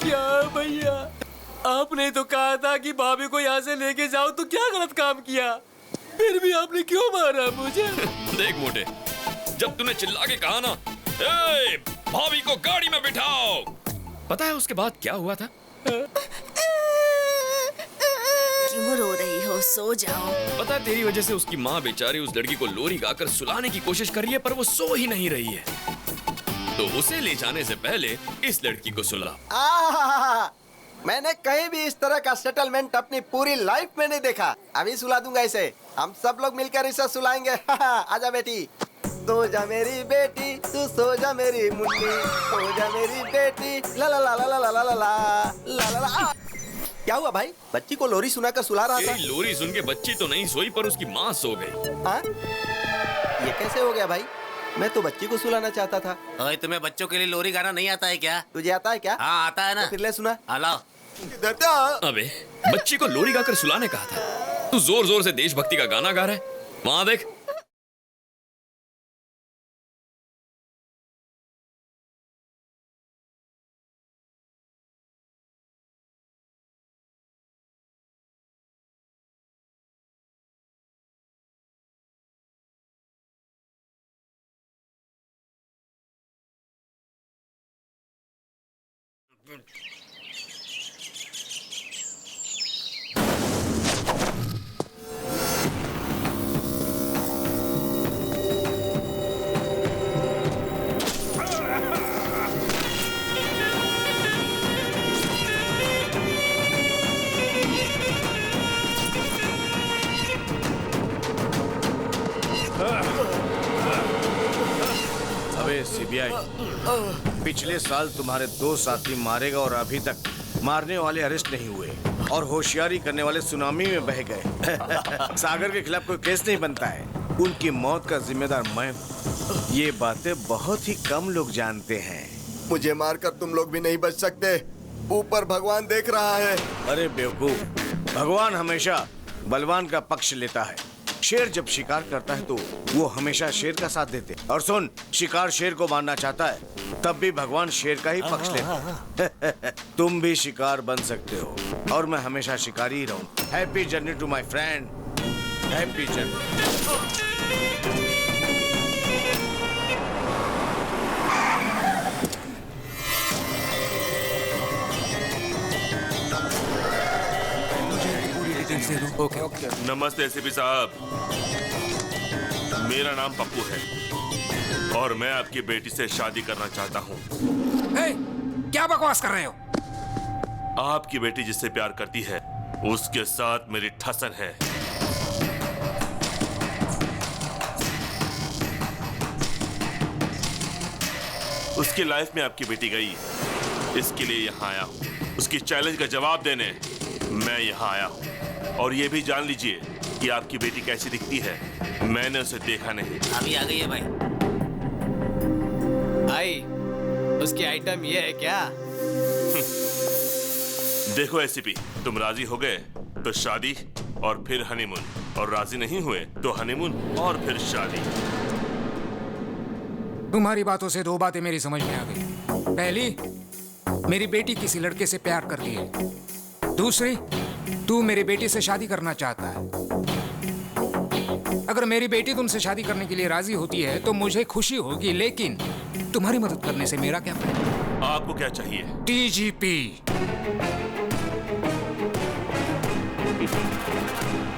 क्या भैया, आपने तो कहा था कि भाभी को यहाँ से लेके जाओ, तो क्या गलत काम किया? फिर भी आपने क्यों मारा मुझे? देख मोटे, जब तूने चिल्ला के कहा ना, ए, भाभी को गाड़ी में बिठाओ, पता है उसके बाद क्या हुआ था? क्यों रो रही हो? सो जाओ। पता है तेरी वजह से उसकी माँ बेचारी उस लड़की को लोरी गाकर सुलाने की कोशिश कर रही है, पर वो सो ही नहीं रही है। तो उसे ले जाने से पहले इस लड़की को सुला। मैंने कहीं भी इस तरह का सेटलमेंट अपनी पूरी लाइफ में नहीं देखा। अभी सुला दूंगा इसे। हम सब लोग मिलकर इसे सुलाएंगे। आजा बेटी, सो जा मेरी बेटी, तू सो जा मेरी मुन्नी, सो जा मेरी बेटी, ला ला ला ला ला ला ला ला ला ला ला। क्या हुआ भाई? बच्ची को लोरी सुनाकर सुला रहा था। लोरी सुन के बच्ची तो नहीं सोई, पर उसकी माँ सो गई। हाँ? ये कैसे हो गया भाई? मैं तो बच्ची को सुलाना चाहता था। ओए, तुम्हें बच्चों के लिए लोरी गाना नहीं आता है क्या? तुझे आता है क्या? हाँ आता है ना। तो फिर ले सुना। लाओ। अबे बच्ची को लोरी गाकर सुलाने कहा था, तू जोर जोर से देशभक्ति का गाना गा रहा है। वहां देख। सीबीआई, पिछले साल तुम्हारे 2 साथी मारे गए और अभी तक मारने वाले अरेस्ट नहीं हुए और होशियारी करने वाले सुनामी में बह गए। सागर के खिलाफ कोई केस नहीं बनता है, उनकी मौत का जिम्मेदार मैं हूँ। ये बातें बहुत ही कम लोग जानते हैं। मुझे मारकर तुम लोग भी नहीं बच सकते, ऊपर भगवान देख रहा है। अरे बेवकूफ, भगवान हमेशा बलवान का पक्ष लेता है। शेर जब शिकार करता है तो वो हमेशा शेर का साथ देते। और सुन, शिकार शेर को मारना चाहता है तब भी भगवान शेर का ही पक्ष लेते हैं। तुम भी शिकार बन सकते हो और मैं हमेशा शिकारी ही रहूं। Happy journey to my friend, happy journey. Okay. नमस्ते एसीपी साहब, मेरा नाम पप्पू है और मैं आपकी बेटी से शादी करना चाहता हूँ। क्या बकवास कर रहे हो? आपकी बेटी जिससे प्यार करती है उसके साथ मेरी ठसन है। उसकी लाइफ में आपकी बेटी गई, इसके लिए यहाँ आया हूँ। उसकी चैलेंज का जवाब देने मैं यहाँ आया हूँ। और ये भी जान लीजिए कि आपकी बेटी कैसी दिखती है, मैंने उसे देखा नहीं। अभी आ गई है भाई। भाई, उसकी आइटम ये है क्या? देखो एसीपी, तुम राजी हो गए तो शादी और फिर हनीमून, और राजी नहीं हुए तो हनीमून और फिर शादी। तुम्हारी बातों से 2 बातें मेरी समझ में आ गई। पहली, मेरी बेटी किसी लड़के से प्यार करती है। दूसरी, तू मेरी बेटी से शादी करना चाहता है। अगर मेरी बेटी तुमसे शादी करने के लिए राजी होती है तो मुझे खुशी होगी, लेकिन तुम्हारी मदद करने से मेरा क्या फायदा? आपको क्या चाहिए? डीजीपी।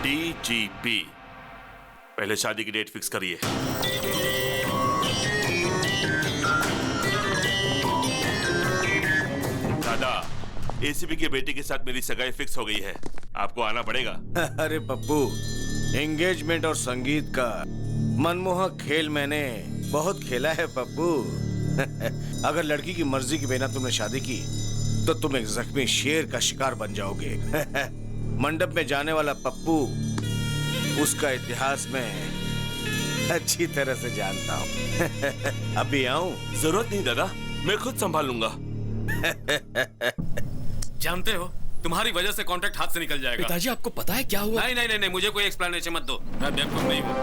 डीजीपी, पहले शादी की डेट फिक्स करिए। दादा, एसीपी की बेटी के साथ मेरी सगाई फिक्स हो गई है, आपको आना पड़ेगा। अरे पप्पू, एंगेजमेंट और संगीत का मनमोहक खेल मैंने बहुत खेला है पप्पू। अगर लड़की की मर्जी के बिना तुमने शादी की तो तुम एक जख्मी शेर का शिकार बन जाओगे। मंडप में जाने वाला पप्पू उसका इतिहास में अच्छी तरह से जानता हूँ। अभी आऊं? जरूरत नहीं दादा, मैं खुद संभाल लूंगा। जानते हो, तुम्हारी वजह से कॉन्ट्रैक्ट हाथ से निकल जाएगा। पिताजी आपको पता है क्या हुआ? नहीं नहीं नहीं, नहीं मुझे कोई एक्सप्लेनेशन मत दो, मैं बेवकूफ नहीं हूँ।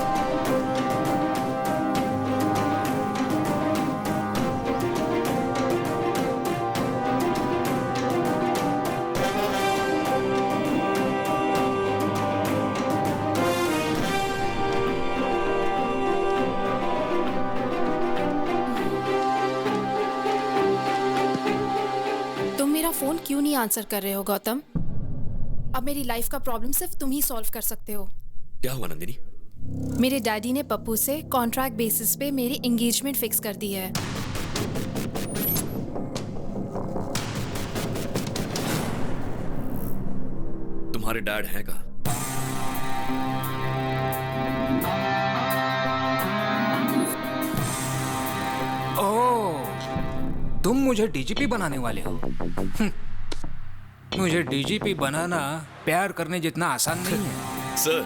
फोन क्यों नहीं आंसर कर रहे हो गौतम? अब मेरी लाइफ का प्रॉब्लम सिर्फ तुम ही सॉल्व कर सकते हो। क्या हुआ नंदिनी? मेरे डैडी ने पप्पू से कॉन्ट्रैक्ट बेसिस पे मेरी एंगेजमेंट फिक्स कर दी है। तुम्हारे डैड हैं कहाँ? तुम मुझे डीजीपी बनाने वाले हो? मुझे डीजीपी बनाना प्यार करने जितना आसान नहीं है। सर,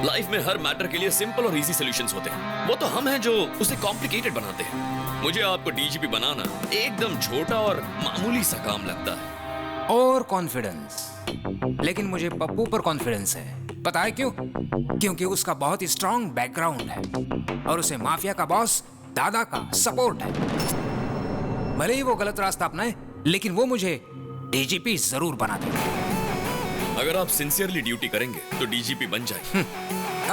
लाइफ में हर मैटर के लिए सिंपल और इजी सॉल्यूशंस होते हैं। वो तो हम हैं जो उसे कॉम्प्लिकेटेड बनाते हैं। मुझे आपको डीजीपी बनाना एकदम छोटा और मामूली सा काम लगता है। और कॉन्फिडेंस, लेकिन मुझे पप्पू पर कॉन्फिडेंस है। पता है क्यों? क्योंकि उसका बहुत ही स्ट्रॉन्ग बैकग्राउंड है और उसे माफिया का बॉस दादा का सपोर्ट है। भले ही वो गलत रास्ता अपनाए, लेकिन वो मुझे डीजीपी जरूर बना देगा। अगर आप सिंसियरली ड्यूटी करेंगे तो डीजीपी बन जाएंगे।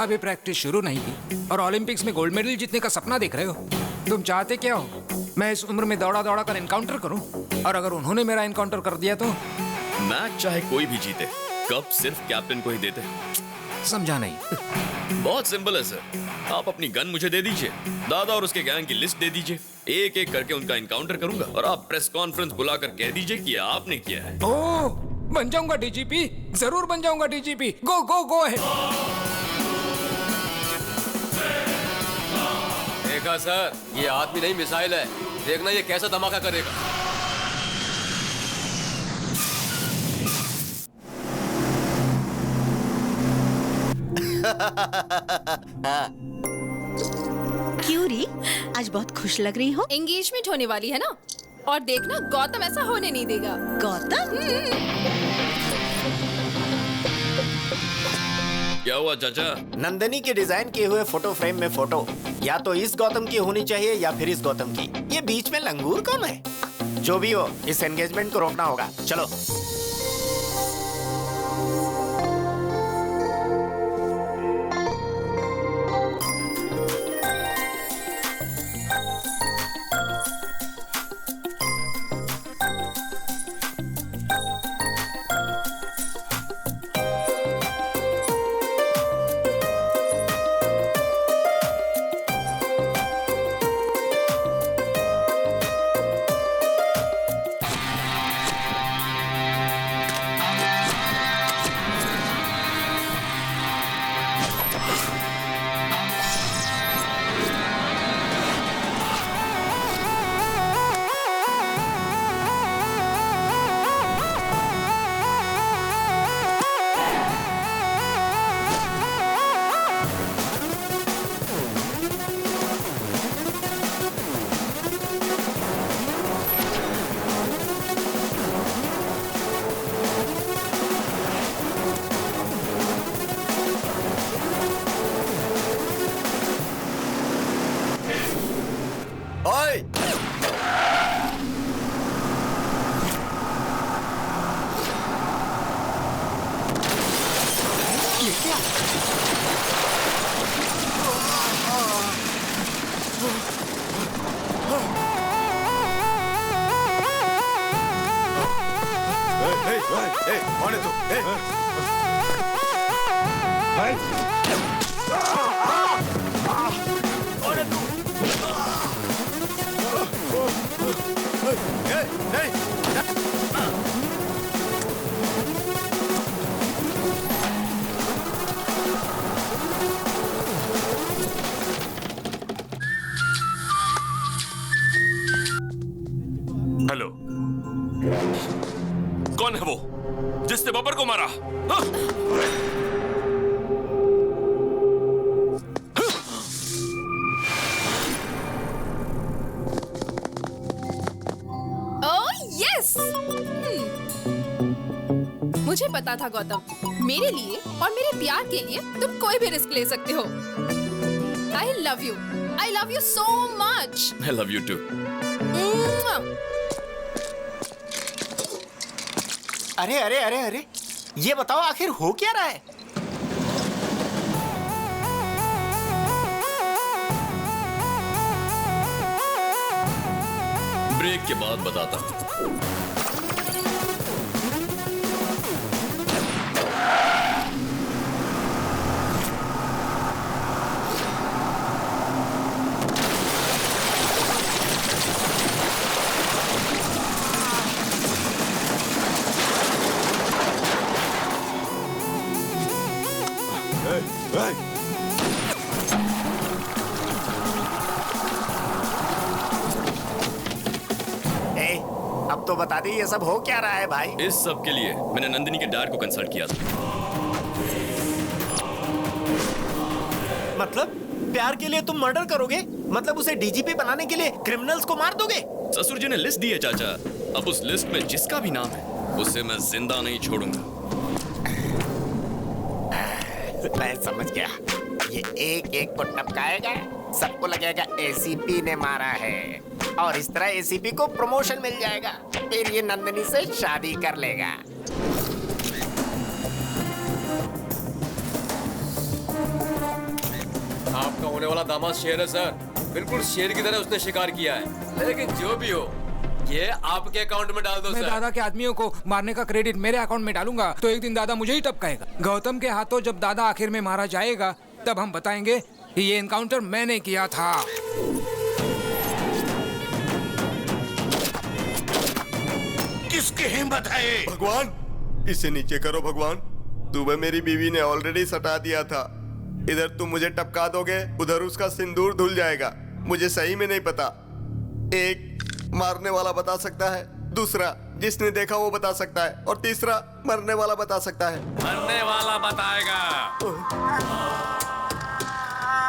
अभी प्रैक्टिस शुरू नहीं की और ओलंपिक्स में गोल्ड मेडल जीतने का सपना देख रहे हो। तुम चाहते क्या हो? मैं इस उम्र में दौड़ा दौड़ा कर एनकाउंटर करूं? और अगर उन्होंने मेरा एनकाउंटर कर दिया तो? मैच चाहे कोई भी जीते, कप सिर्फ कैप्टन को ही देते। समझा नहीं। बहुत सिंपल है सर, आप अपनी गन मुझे दे दीजिए, दादा और उसके गैंग की लिस्ट दे दीजिए, एक एक करके उनका एनकाउंटर करूंगा और आप प्रेस कॉन्फ्रेंस बुलाकर कह दीजिए कि आपने किया है। ओह, बन जाऊंगा डीजीपी, जरूर बन जाऊंगा डीजीपी। गो गो गो है। देखा सर, ये आदमी नहीं मिसाइल है। देखना ये कैसा धमाका करेगा। क्यों री, आज बहुत खुश लग रही हो? एंगेजमेंट होने वाली है ना, और देखना गौतम ऐसा होने नहीं देगा। गौतम? क्या हुआ चाचा? नंदिनी के डिजाइन किए हुए फोटो फ्रेम में फोटो या तो इस गौतम की होनी चाहिए या फिर इस गौतम की। ये बीच में लंगूर कौन है? जो भी हो, इस एंगेजमेंट को रोकना होगा। चलो। कौन है वो जिसने बब्बर को मारा? हाँ? ओह यस, मुझे पता था गौतम, मेरे लिए और मेरे प्यार के लिए तुम कोई भी रिस्क ले सकते हो। I love you so much. I love you too. अरे अरे अरे अरे, ये बताओ आखिर हो क्या रहा है? ब्रेक के बाद बताता हूँ। अब तो बता दी ये सब हो क्या रहा है भाई? इस सब के लिए मैंने नंदिनी के डैड को कंसल्ट किया था। मतलब प्यार के लिए तुम मर्डर करोगे? मतलब उसे डीजीपी बनाने के लिए क्रिमिनल्स को मार दोगे? ससुर जी ने लिस्ट दी है चाचा। अब उस लिस्ट में जिसका भी नाम है उसे मैं जिंदा नहीं छोड़ूंगा। मैं समझ गया, ये एक एक को टपकाएगा, सबको लगेगा एसीपी ने मारा है, और इस तरह एसीपी को प्रमोशन मिल जाएगा, फिर ये नंदिनी से शादी कर लेगा। आपका होने वाला दामाद शेर है सर, बिल्कुल शेर की तरह उसने शिकार किया है। लेकिन जो भी हो, ये आपके अकाउंट में डाल दो मैं सर। दादा के आदमियों को मारने का क्रेडिट मेरे अकाउंट में डालूंगा तो एक दिन दादा मुझे ही टपकाएगा। गौतम के हाथों जब दादा आखिर में मारा जाएगा तब हम बताएंगे कि ये एनकाउंटर मैंने किया था। किसकी हिम्मत है? भगवान, इसे नीचे करो भगवान। तुम्हें मेरी बीवी ने ऑलरेडी सटा दिया था, इधर तुम मुझे टपका दोगे, उधर उसका सिंदूर धुल जाएगा। मुझे सही में नहीं पता। एक मारने वाला बता सकता है, दूसरा जिसने देखा वो बता सकता है, और तीसरा मरने वाला बता सकता है। मरने वाला बताएगा,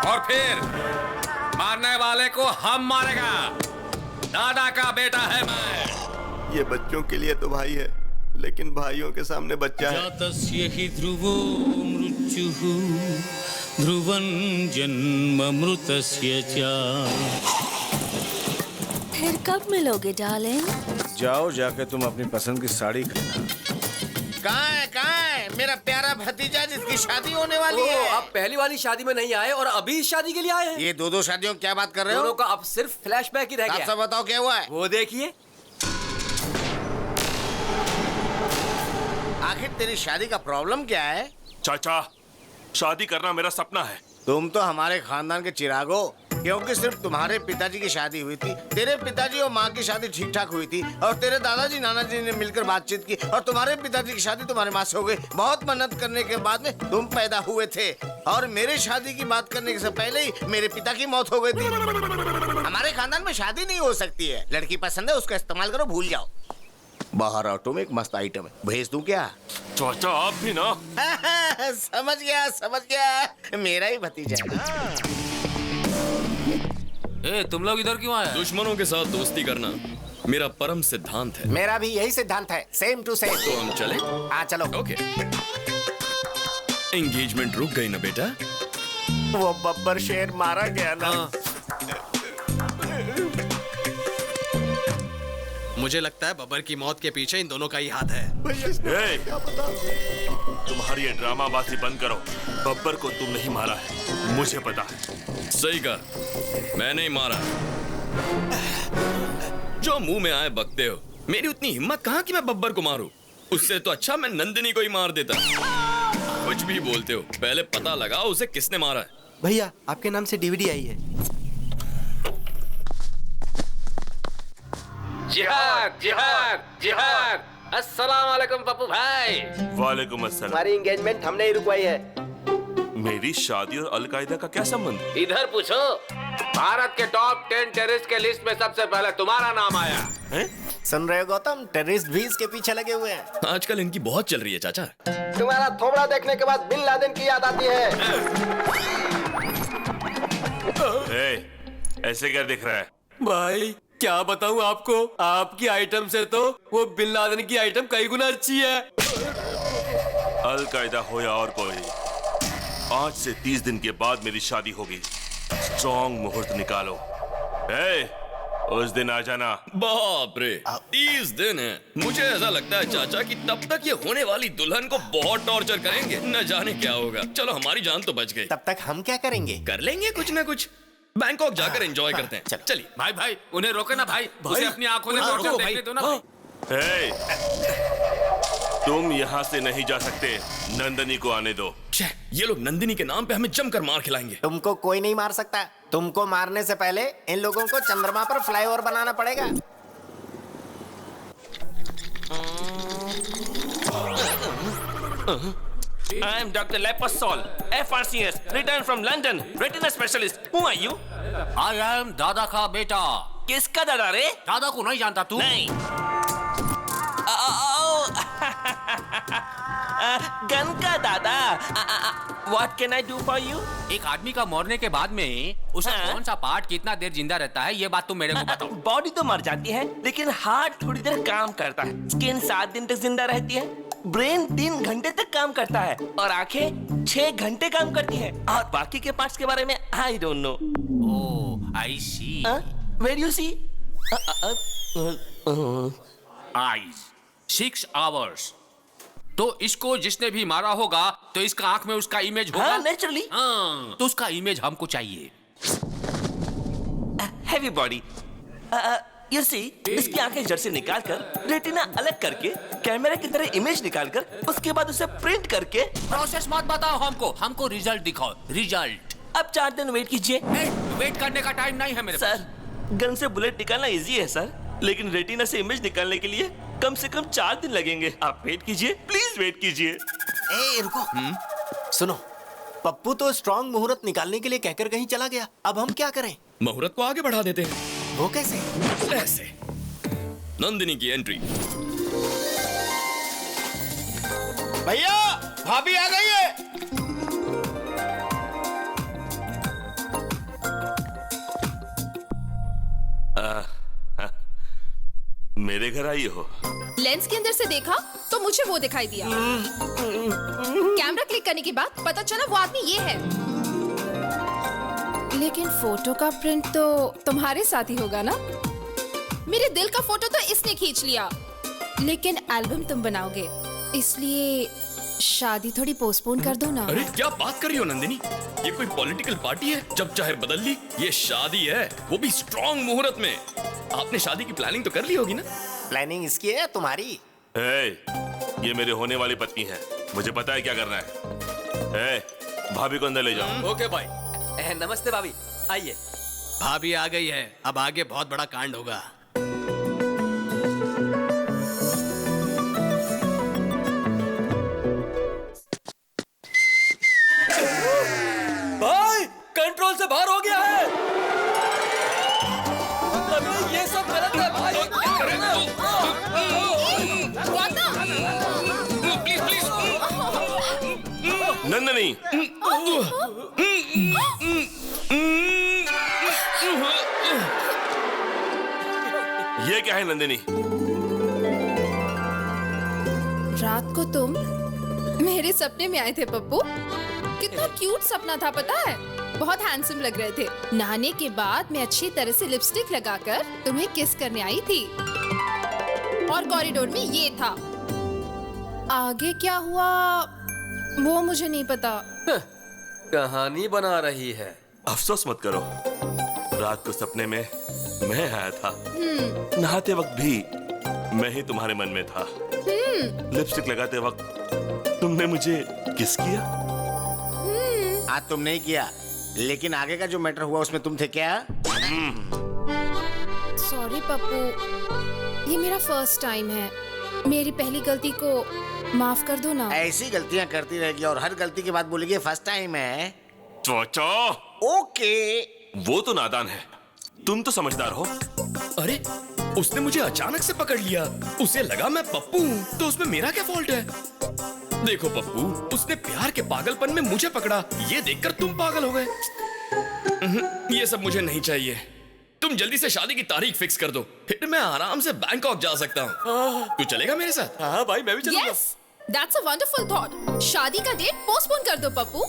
और फिर मारने वाले को हम मारेगा। दादा का बेटा है मैं। ये बच्चों के लिए तो भाई है, लेकिन भाइयों के सामने बच्चा है। जातस्य हि ध्रुवो मृत्युः ध्रुवं जन्ममृतस्य च। फिर कब मिलोगे डार्लिंग? जाओ, जाके तुम अपनी पसंद की साड़ी खरीदना। कहाँ है मेरा प्यारा भतीजा जिसकी शादी होने वाली है? आप पहली वाली शादी में नहीं आए और अभी इस शादी के लिए आए हैं। ये दो शादियों की क्या बात कर रहे हो? दोनों का अब सिर्फ फ्लैशबैक ही रह गया। आप सब बताओ क्या हुआ है? वो देखिए। आखिर तेरी शादी का प्रॉब्लम क्या है? चाचा, शादी करना मेरा सपना है। तुम तो हमारे खानदान के चिराग हो, क्योंकि सिर्फ तुम्हारे पिताजी की शादी हुई थी, तेरे पिताजी और माँ की शादी ठीक ठाक हुई थी, और तेरे दादाजी नानाजी ने मिलकर बातचीत की, और तुम्हारे पिताजी की शादी तुम्हारे माँ से हो गई। बहुत मेहनत करने के बाद में तुम पैदा हुए थे, और मेरे शादी की बात करने से पहले ही मेरे पिता की मौत हो गई थी। हमारे खानदान में शादी नहीं हो सकती है। लड़की पसंद है, उसका इस्तेमाल करो, भूल जाओ। बाहर ऑटो में एक मस्त आइटम है, भेज दूं क्या? चाचा आप भी ना। समझ गया, मेरा ही भतीजा है ना। तुम लोग इधर क्यों आए? दुश्मनों के साथ दोस्ती करना मेरा परम सिद्धांत है। मेरा भी यही सिद्धांत है, सेम टू सेम। तो हम चले? हाँ चलो। ओके। एंगेजमेंट रुक गई ना बेटा? वो बब्बर शेर मारा गया ना। मुझे लगता है बब्बर की मौत के पीछे इन दोनों का ही हाथ है। तुम्हारी ये ड्रामाबाजी बंद करो। बब्बर को तुम नहीं मारा है, मुझे पता है। सही कहा, मैंने ही मारा। जो मुंह में आए बकते हो। मेरी उतनी हिम्मत कहाँ कि मैं बब्बर को मारूं? उससे तो अच्छा मैं नंदिनी को ही मार देता। कुछ भी बोलते हो, पहले पता लगाओ उसे किसने मारा है। भैया, आपके नाम से डीवीडी आई है। जिहाद जिहाद जिहाद। अस्सलाम वालेकुम पप्पू भाई। वालेकुम अस्सलाम। हमारी एंगेजमेंट हमने ही रुकवाई है। मेरी शादी और अलकायदा का क्या संबंध? इधर पूछो। भारत के टॉप 10 टेररिस्ट के लिस्ट में सबसे पहले तुम्हारा नाम आया है? सुन रहे हो गौतम, टेररिस्ट भी इसके पीछे लगे हुए हैं। आजकल इनकी बहुत चल रही है चाचा। तुम्हारा थोबड़ा देखने के बाद बिन लादेन की याद आती है। ऐसे क्या दिख रहा है? भाई क्या बताऊं आपको, आपकी आइटम से तो वो बिन लादेन की आइटम कई गुना अच्छी है। अल-कायदा हो या और कोई, आज से 30 दिन के बाद मेरी शादी होगी। स्ट्रॉन्ग मुहूर्त निकालो। उस दिन आ जाना। बाप रे, 30 दिन है। मुझे ऐसा लगता है चाचा कि तब तक ये होने वाली दुल्हन को बहुत टॉर्चर करेंगे, न जाने क्या होगा। चलो हमारी जान तो बच गई। तब तक हम क्या करेंगे? कर लेंगे कुछ ना कुछ, बैंकॉक जाकर एंजॉय करते हैं। चलिए भाई भाई उन्हें रोके ना भाई, उसे अपनी आंखों से टॉर्चर देखने दो ना भाई। तुम यहाँ से नहीं जा सकते, नंदनी को आने दो। ये लोग नंदिनी के नाम पे हमें जमकर मार खिलाएंगे। तुमको कोई नहीं मार सकता। तुमको मारने से पहले इन लोगों को चंद्रमा पर फ्लाईओवर बनाना पड़ेगा। I am Dr. Lepasol, FRCS, returned from London, retina specialist. Who are you? I am दादा का बेटा। किसका दादा रे? दादा को नहीं जानता तू? नहीं। गन का दादा। What can I do for you? एक आदमी का मरने के बाद में उसका कौन सा पार्ट कितना देर जिंदा रहता है, ये बात तुम मेरे को बताओ। बॉडी तो मर जाती है, लेकिन हार्ट थोड़ी देर काम करता है। स्किन 7 दिन तक जिंदा रहती है। ब्रेन 3 घंटे तक काम करता है और आंखें 6 घंटे काम करती है। और बाकी के पार्ट्स के बारे में I don't know. Oh, I see. Where you see? Eyes 6 hours. तो इसको जिसने भी मारा होगा तो इसका आंख में उसका इमेज होगा। हाँ, नेचुरली। हाँ, तो उसका इमेज हमको चाहिए। Heavy body. यू सी, इसकी आंखें जड़ से निकालकर रेटिना अलग करके कैमरे की तरह इमेज निकालकर उसके बाद उसे प्रिंट करके। प्रोसेस मत बताओ हमको रिजल्ट दिखाओ, रिजल्ट। अब 4 दिन वेट कीजिए। वेट करने का टाइम नहीं है मेरे पास। सर, गन से बुलेट निकालना इजी है सर, लेकिन रेटिना से इमेज निकालने के लिए कम से कम 4 दिन लगेंगे। आप वेट कीजिए, प्लीज वेट कीजिए। रुको। सुनो, पप्पू तो स्ट्रॉन्ग मुहूर्त निकालने के लिए कहकर कहीं चला गया। अब हम क्या करें? मुहूर्त को आगे बढ़ा देते हैं। वो कैसे? ऐसे। नंदिनी की एंट्री। भैया, भाभी आ गई है। मेरे घर आई हो? लेंस के अंदर से देखा तो मुझे वो दिखाई दिया। कैमरा क्लिक करने के बाद पता चला वो आदमी ये है। लेकिन फोटो का प्रिंट तो तुम्हारे साथ ही होगा ना? मेरे दिल का फोटो तो इसने खींच लिया, लेकिन एल्बम तुम बनाओगे, इसलिए शादी थोड़ी पोस्टपोन कर दो ना। अरे क्या बात कर रही हो नंदिनी, ये कोई पॉलिटिकल पार्टी है? जब चाहे बदल ली। ये शादी है, वो भी स्ट्रॉन्ग मुहूर्त में। आपने शादी की प्लानिंग तो कर ली होगी ना? प्लानिंग इसकी है या तुम्हारी? ये मेरे होने वाली पत्नी है, मुझे पता है क्या करना है। भाभी को अंदर ले जाओ। ओके भाई। नमस्ते भाभी, आइए। भाभी आ गई है, अब आगे बहुत बड़ा कांड होगा। भाई कंट्रोल से बाहर हो गया है। अबे ये सब गलत है भाई। नंदनी, ये क्या है नंदिनी? रात को तुम मेरे सपने में आए थे पप्पू। कितना क्यूट सपना था पता है? बहुत हैंडसम लग रहे थे। नहाने के बाद मैं अच्छी तरह से लिपस्टिक लगाकर तुम्हें किस करने आई थी और कॉरिडोर में ये था। आगे क्या हुआ वो मुझे नहीं पता। कहानी बना रही है। अफसोस मत करो, रात को सपने में मैं आया था। नहाते वक्त भी मैं ही तुम्हारे मन में था। लिपस्टिक लगाते वक्त तुमने मुझे किस किया? आज तुम नहीं किया, लेकिन आगे का जो मैटर हुआ उसमें तुम थे क्या? सॉरी पप्पू, ये मेरा फर्स्ट टाइम है। मेरी पहली गलती को माफ कर दो ना। ऐसी गलतियां करती रहेगी और हर गलती के बाद बोलेगी फर्स्ट टाइम है। चोचो। ओके। वो तो नादान है, तुम तो समझदार हो। अरे उसने मुझे अचानक से पकड़ लिया। उसे लगा मैं पप्पू हूँ, तो उसमें मेरा क्या फॉल्ट है? देखो पप्पू, उसने प्यार के पागलपन में मुझे पकड़ा, ये देखकर तुम पागल हो गए। ये सब मुझे नहीं चाहिए। तुम जल्दी से शादी की तारीख फिक्स कर दो, फिर मैं आराम से बैंकॉक जा सकता हूँ। तू चलेगा मेरे साथ? हाँ भाई, मैं भी चलूंगा। Yes, that's a wonderful thought. शादी का डेट पोस्टपोन कर दो पप्पू।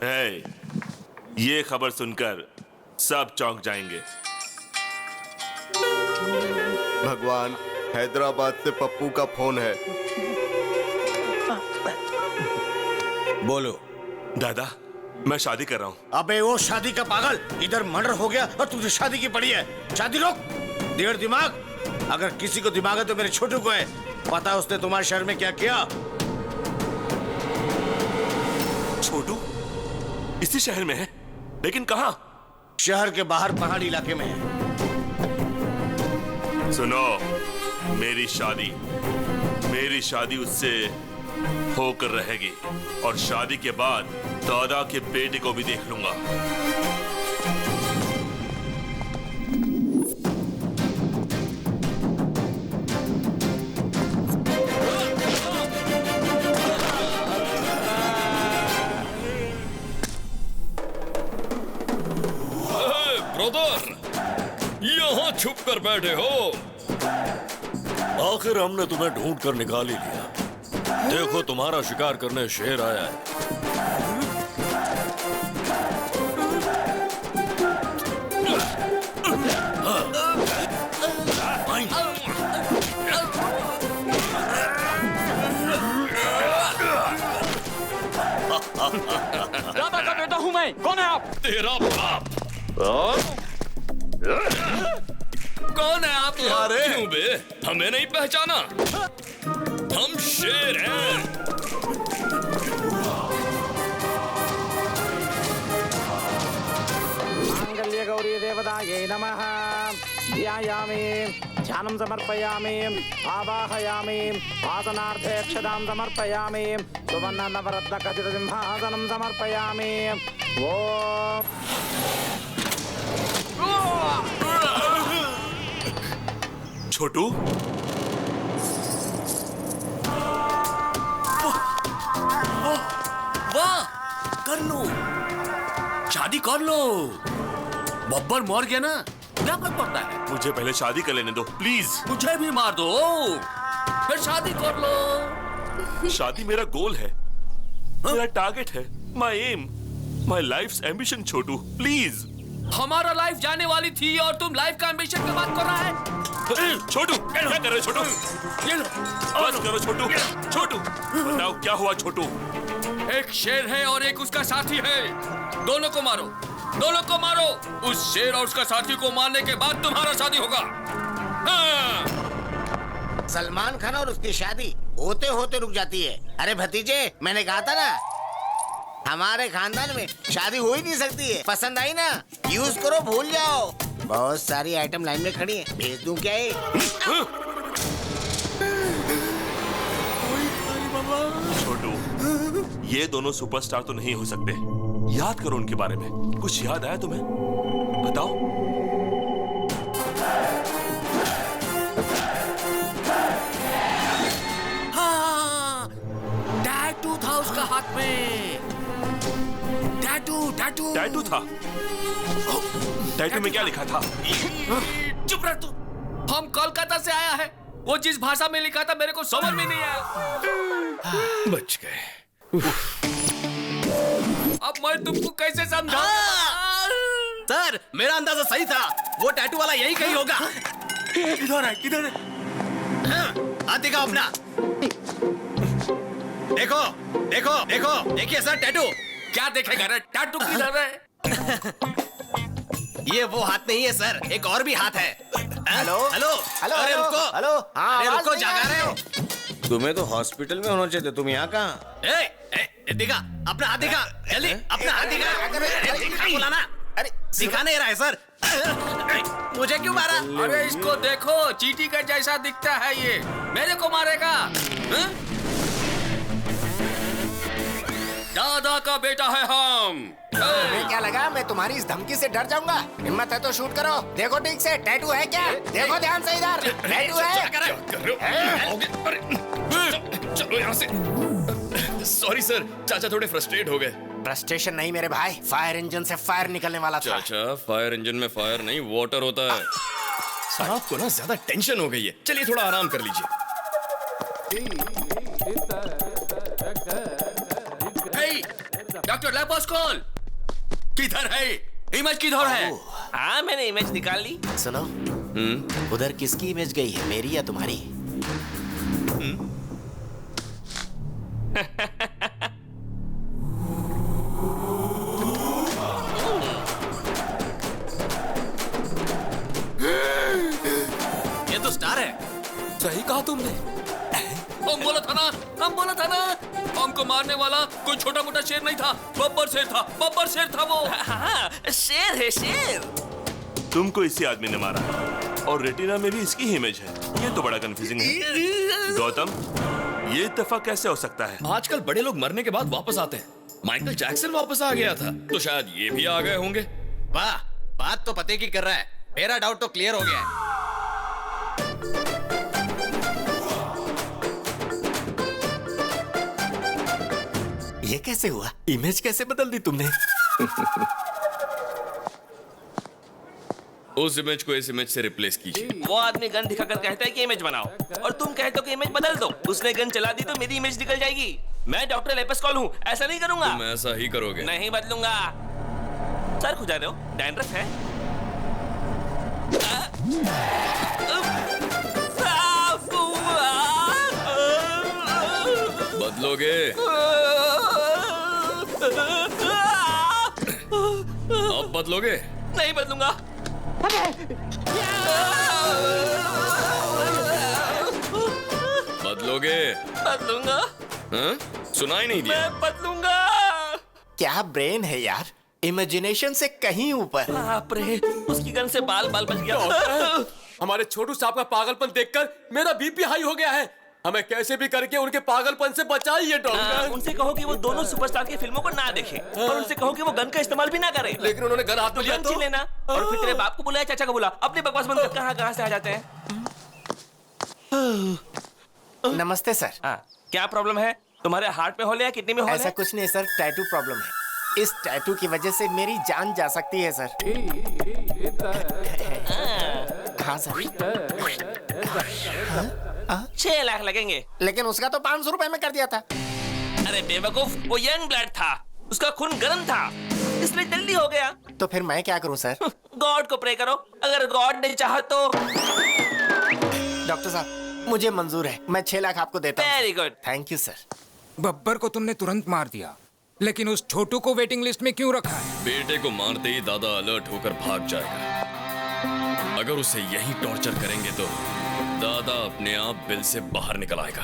हे, ये खबर सुनकर सब चौंक जाएंगे। भगवान, हैदराबाद से पप्पू का फोन है। बोलो। दादा, मैं शादी कर रहा हूँ। अबे वो शादी का पागल, इधर मर्डर हो गया और तुझे शादी की पड़ी है। शादी रोक। देर दिमाग, अगर किसी को दिमाग है तो मेरे छोटू को है। पता उसने तुम्हारे शहर में क्या किया? छोटू इसी शहर में है, लेकिन कहाँ? शहर के बाहर पहाड़ी इलाके में है। सुनो, मेरी शादी उससे होकर रहेगी, और शादी के बाद दादा के बेटे को भी देख लूंगा। ब्रदर, यहाँ छुप कर बैठे हो? आखिर हमने तुम्हें ढूंढ कर निकाल ही लिया। देखो, तुम्हारा शिकार करने शेर आया है। दादा का बेटा हूँ मैं। कौन है आप? तेरा बाप। कौन है आप? क्यों बे? हमें नहीं पहचाना? हम शेर हैं। मांगल्य गौरी देवतायै नमः। ध्यायामि, ध्यानं समर्पयामि, आवाहयामि, आसनार्थे अक्षतां समर्पयामि, सुवर्ण नवरत्न खचित सिंहासनं समर्पयामि। ओम छोटू, वाह, कर लो, शादी कर लो। बब्बर मर गया ना, क्या फर्क पड़ता है? मुझे पहले शादी कर लेने दो प्लीज। मुझे भी मार दो, फिर शादी कर लो। शादी मेरा गोल है, मेरा टारगेट है, my aim, my life's ambition. Chhotu please. हमारा लाइफ जाने वाली थी और तुम लाइफ का एम्बिशन की बात कर रहा है? छोटू, क्या कर रहे हो छोटू? बस करो छोटू। छोटू, बताओ क्या हुआ छोटू? एक शेर है और एक उसका साथी है, दोनों को मारो, दोनों को मारो। उस शेर और उसका साथी को मारने के बाद तुम्हारा शादी होगा। हाँ। सलमान खान और उसकी शादी होते होते रुक जाती है। अरे भतीजे, मैंने कहा था ना, हमारे खानदान में शादी हो ही नहीं सकती है। पसंद आई ना, यूज करो, भूल जाओ। बहुत सारी आइटम लाइन में खड़ी है, भेज दूं क्या ये? छोटू, ये दोनों सुपरस्टार तो नहीं हो सकते। याद करो उनके बारे में। कुछ याद आया तुम्हें? बताओ। हाँ, टैटू था उसका हाथ में। टैटू टैटू था? टैटू में क्या लिखा था? चुप रह तू। हम कोलकाता से आया है, वो जिस भाषा में लिखा था मेरे को समझ में नहीं आया। बच गए। अब मैं तुमको कैसे समझाऊं? सर, मेरा अंदाजा सही था, वो टैटू वाला यही कहीं होगा। किधर है? किधर है? हाथ दिखाओ अपना। देखो, देखो, देखो, देखिए सर, टैटू। क्या देखेगा रे? टैटू किधर है? ये वो हाथ नहीं है सर, एक और भी हाथ है। हेलो, हेलो, हेलो, अरे हेलो, रुको, हेलो, हाँ, अरे आवाज रुको, नहीं जागा आ रहे हो? तुम्हें तो हॉस्पिटल में होना चाहिए, तुम यहाँ कहाँ? दिखा, अपना हाथ दिखा, जल्दी, अपना हाथ दिखा। अरे दिखा बोला ना, अरे दिखा नहीं रहा है सर। मुझे क्यों मारा? अरे इसको देखो, चींटी का जैसा दिखता है ये, मेरे को मारेगा? दादा का बेटा है हम। क्या लगा मैं तुम्हारी इस धमकी से डर जाऊंगा? हिम्मत है तो शूट करो। देखो ठीक से, टैटू है क्या? देखो ध्यान से इधर, टैटू है। चलो यहाँ से। सॉरी सर, चाचा थोड़े फ्रस्ट्रेट हो गए। फ्रस्ट्रेशन नहीं मेरे भाई, फायर इंजन से फायर निकलने वाला था। चाचा, फायर इंजन में फायर नहीं वाटर होता है। सर आपको ना ज्यादा टेंशन हो गई है, चलिए थोड़ा आराम कर लीजिए। डॉक्टर लेपोस्कोल किधर है? इमेज किधर है? हाँ मैंने इमेज निकाल ली। सुनो, उधर किसकी इमेज गई है, मेरी या तुम्हारी? ये तो स्टार है। सही कहा तुमने। हम बोला था ना हमको मारने वाला कोई छोटा मोटा शेर नहीं था, बब्बर शेर था वो। हाँ, शेर है शेर। तुमको इसी आदमी ने मारा और रेटिना में भी इसकी ही इमेज है। ये तो बड़ा कंफ्यूजिंग है। गौतम, ये इत्तेफाक कैसे हो सकता है? आजकल बड़े लोग मरने के बाद वापस आते हैं। माइकल जैक्सन वापस आ गया था, तो शायद ये भी आ गए होंगे। वाह, बात तो पते की कर रहा है। मेरा डाउट तो क्लियर हो गया है। ये कैसे हुआ? इमेज कैसे बदल दी तुमने? उस इमेज को इस इमेज से रिप्लेस कीजिए। वो आदमी गन दिखाकर कहता है कि इमेज बनाओ, और तुम कहते हो कि इमेज बदल दो। उसने गन चला दी तो मेरी इमेज निकल जाएगी। मैं डॉक्टर लेपोस्कोल हूँ, ऐसा नहीं करूंगा। तुम ऐसा ही करोगे। नहीं बदलूंगा। सर खुजा रहे हो? डैंड्रफ है? बदलोगे? अब बदलोगे? नहीं बदलूंगा। बदलोगे? बदलूंगा। हाँ? सुनाई नहीं दिया? मैं बदलूंगा। क्या ब्रेन है यार, इमेजिनेशन से कहीं ऊपर। बाप रे, उसकी गन से बाल बच गया। हमारे छोटू साहब का पागलपन देखकर मेरा बीपी हाई हो गया है। हमें कैसे भी करके उनके पागलपन से बचाइए डॉक्टर। उनसे कहो कि वो दोनों सुपरस्टार की फिल्मों को ना देखें, और उनसे कहो कि वो गन का इस्तेमाल भी ना करें। लेकिन उन्होंने गन हाथ में लिया तो लेना, और फिर तेरे बाप को बुलाया, चाचा को बुला। अपने बकवास बंद कर, कहाँ से आ जाते हैं। नमस्ते सर। क्या प्रॉब्लम है? तुम्हारे हार्ट में होल या किडनी में होल? ऐसा कुछ नहीं सर, टैटू प्रॉब्लम है। इस टैटू की वजह से मेरी जान जा सकती है सर। हाँ सर। 6 लाख लगेंगे। लेकिन उसका तो 500 रुपए में कर दिया था। अरे बेवकूफ, वो यंग ब्लड था, उसका खून गर्म था, इसलिए जल्दी हो गया। तो फिर मैं क्या करूं सर? गॉड को प्रे करो, अगर गॉड ने चाहा तो। डॉक्टर साहब, मुझे मंजूर है, मैं 6 लाख आपको देता हूं। Very good. Thank you sir. Babbar को तुमने तुरंत मार दिया, लेकिन उस छोटू को वेटिंग लिस्ट में क्यों रखा है? बेटे को मारते ही दादा अलर्ट होकर भाग जाएगा। अगर उसे यही टॉर्चर करेंगे तो दादा अपने आप बिल से बाहर निकल आएगा।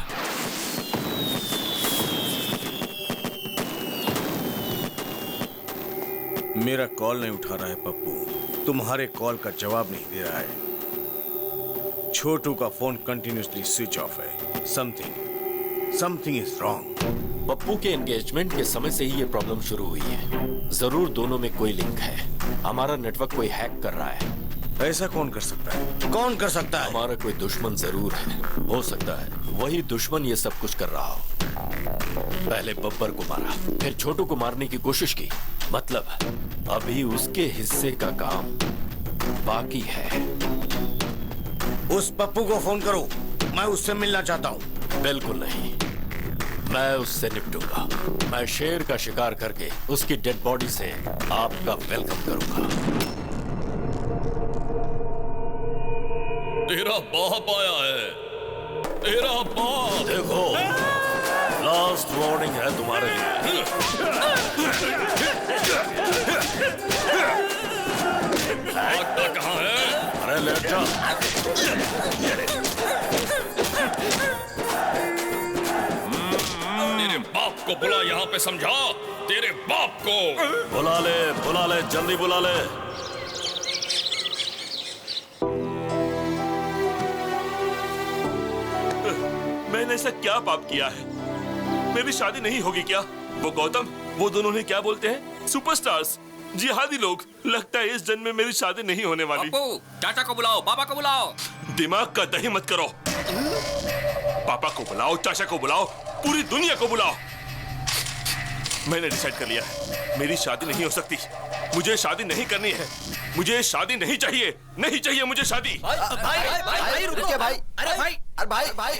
मेरा कॉल नहीं उठा रहा है पप्पू, तुम्हारे कॉल का जवाब नहीं दे रहा है। छोटू का फोन कंटिन्यूसली स्विच ऑफ है। Something is wrong. पप्पू के एंगेजमेंट के समय से ही ये प्रॉब्लम शुरू हुई है। जरूर दोनों में कोई लिंक है। हमारा नेटवर्क कोई हैक कर रहा है। ऐसा कौन कर सकता है? कौन कर सकता है? हमारा कोई दुश्मन जरूर है। हो सकता है वही दुश्मन ये सब कुछ कर रहा हो। पहले बब्बर को मारा, फिर छोटू को मारने की कोशिश की। मतलब अभी उसके हिस्से का काम बाकी है। उस पप्पू को फोन करो, मैं उससे मिलना चाहता हूँ। बिल्कुल नहीं, मैं उससे निपटूंगा। मैं शेर का शिकार करके उसकी डेड बॉडी से आपका वेलकम करूंगा। तेरा बाप आया है, तेरा बाप। देखो, लास्ट वार्निंग है तुम्हारे लिए। भागता कहाँ है? अरे लेट जा। तेरे बाप को बुला, यहाँ पे समझा। तेरे बाप को बुला ले, जल्दी बुला ले। मैंने ऐसा क्या पाप किया है? मेरी शादी नहीं होगी क्या? वो गौतम, वो दोनों ने क्या बोलते हैं? सुपरस्टार्स। जिहादी लोग। लगता है इस जन्म में मेरी शादी नहीं होने वाली। पप्पू, चाचा को बुलाओ, पापा को बुलाओ। दिमाग का दही मत करो। पापा को बुलाओ, चाचा को बुलाओ, पूरी दुनिया को बुलाओ। मैंने डिसाइड कर लिया है, मेरी शादी नहीं हो सकती। मुझे शादी नहीं करनी है। मुझे शादी नहीं चाहिए, नहीं चाहिए मुझे शादी। भाई रुकिए भाई। अरे भाई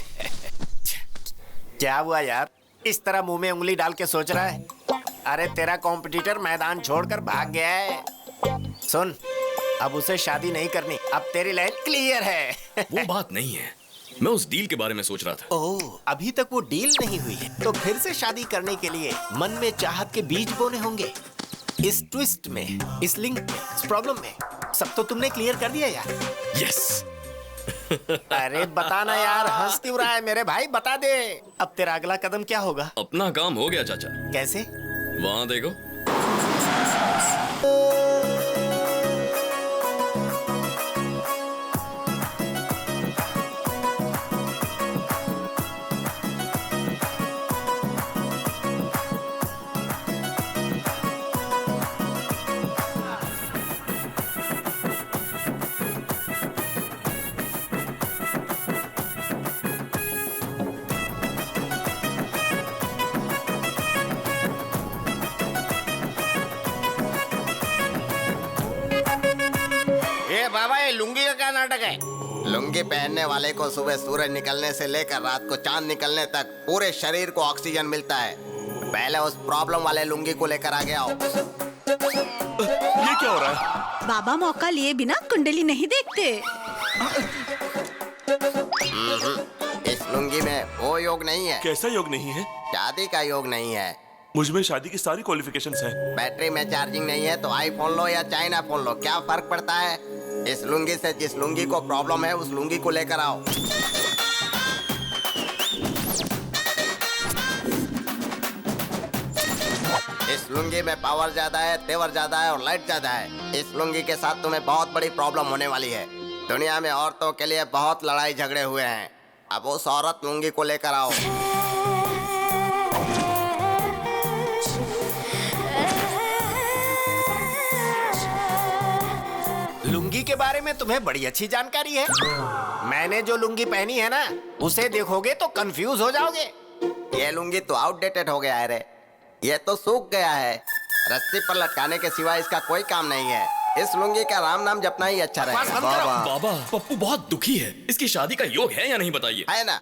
क्या हुआ यार? इस तरह मुंह में उंगली डाल के सोच रहा है? अरे तेरा कॉम्पिटिटर मैदान छोड़कर भाग गया है। सुन, अब उसे शादी नहीं करनी। अब तेरी लाइन क्लियर है। वो बात नहीं है, मैं उस डील के बारे में सोच रहा था। ओह, अभी तक वो डील नहीं हुई है, तो फिर से शादी करने के लिए मन में चाहत के बीज बोने होंगे। इस ट्विस्ट में, इस लिंक में, इस प्रॉब्लम में सब तो तुमने क्लियर कर दिया यार। यस। अरे बताना यार, हंस क्यों रहा है मेरे भाई? बता दे, अब तेरा अगला कदम क्या होगा? अपना काम हो गया चाचा। कैसे? वहां देखो। बाबा, ये लुंगी का क्या नाटक है? लुंगी पहनने वाले को सुबह सूरज निकलने से लेकर रात को चांद निकलने तक पूरे शरीर को ऑक्सीजन मिलता है। पहले उस प्रॉब्लम वाले लुंगी को लेकर आगे आओ। ये क्या हो रहा है? बाबा मौका लिए बिना कुंडली नहीं देखते। इस लुंगी में वो योग नहीं है। कैसा योग नहीं है? शादी का योग नहीं है। मुझमें शादी की सारी क्वालिफिकेशंस हैं। बैटरी में चार्जिंग नहीं है तो आईफोन लो या चाइना फोन लो, क्या फर्क पड़ता है? इस लुंगी से जिस लुंगी को प्रॉब्लम है उस लुंगी को लेकर आओ। इस लुंगी में पावर ज्यादा है, तेवर ज्यादा है और लाइट ज्यादा है। इस लुंगी के साथ तुम्हें बहुत बड़ी प्रॉब्लम होने वाली है। दुनिया में औरतों के लिए बहुत लड़ाई झगड़े हुए हैं। अब उस औरत लुंगी को लेकर आओ। लुंगी के बारे में तुम्हें बड़ी अच्छी जानकारी है। मैंने जो लुंगी पहनी है ना, उसे देखोगे तो कंफ्यूज हो जाओगे। ये लुंगी तो आउटडेटेड हो गया है रे। ये तो सूख गया है। रस्सी पर लटकाने के सिवा इसका कोई काम नहीं है। इस लुंगी का राम नाम जपना ही अच्छा रहेगा। बाबा, पप्पू बहुत दुखी है। इसकी शादी का योग है या नहीं बताइए? है ना।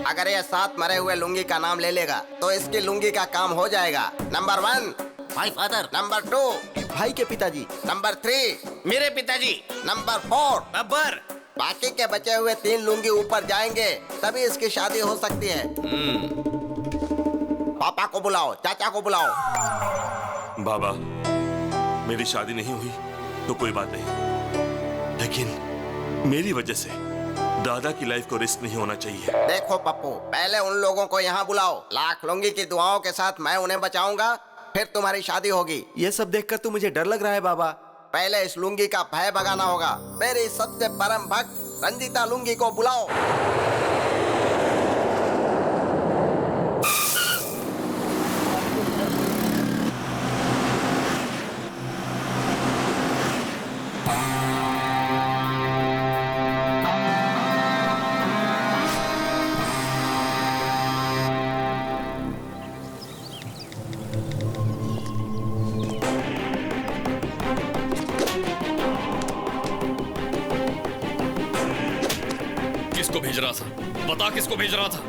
अगर ये 7 मरे हुए लुंगी का नाम ले लेगा तो इसकी लुंगी का काम हो जाएगा। Number 1 my father. नंबर 2 भाई के पिताजी। नंबर 3 मेरे पिताजी। नंबर 4 बब्बर। बाकी के बचे हुए 3 लुंगी ऊपर जाएंगे तभी इसकी शादी हो सकती है। पापा को बुलाओ, चाचा को बुलाओ। बाबा, मेरी शादी नहीं हुई तो कोई बात नहीं, लेकिन मेरी वजह से दादा की लाइफ को रिस्क नहीं होना चाहिए। देखो पप्पू, पहले उन लोगों को यहाँ बुलाओ। लाख लुंगी की दुआओं के साथ मैं उन्हें बचाऊंगा, फिर तुम्हारी शादी होगी। ये सब देखकर तो मुझे डर लग रहा है बाबा। पहले इस लुंगी का भय भगाना होगा। मेरी सबसे परम भक्त रंजीता लुंगी को बुलाओ। किसको भेज रहा था? बता किसको भेज रहा था?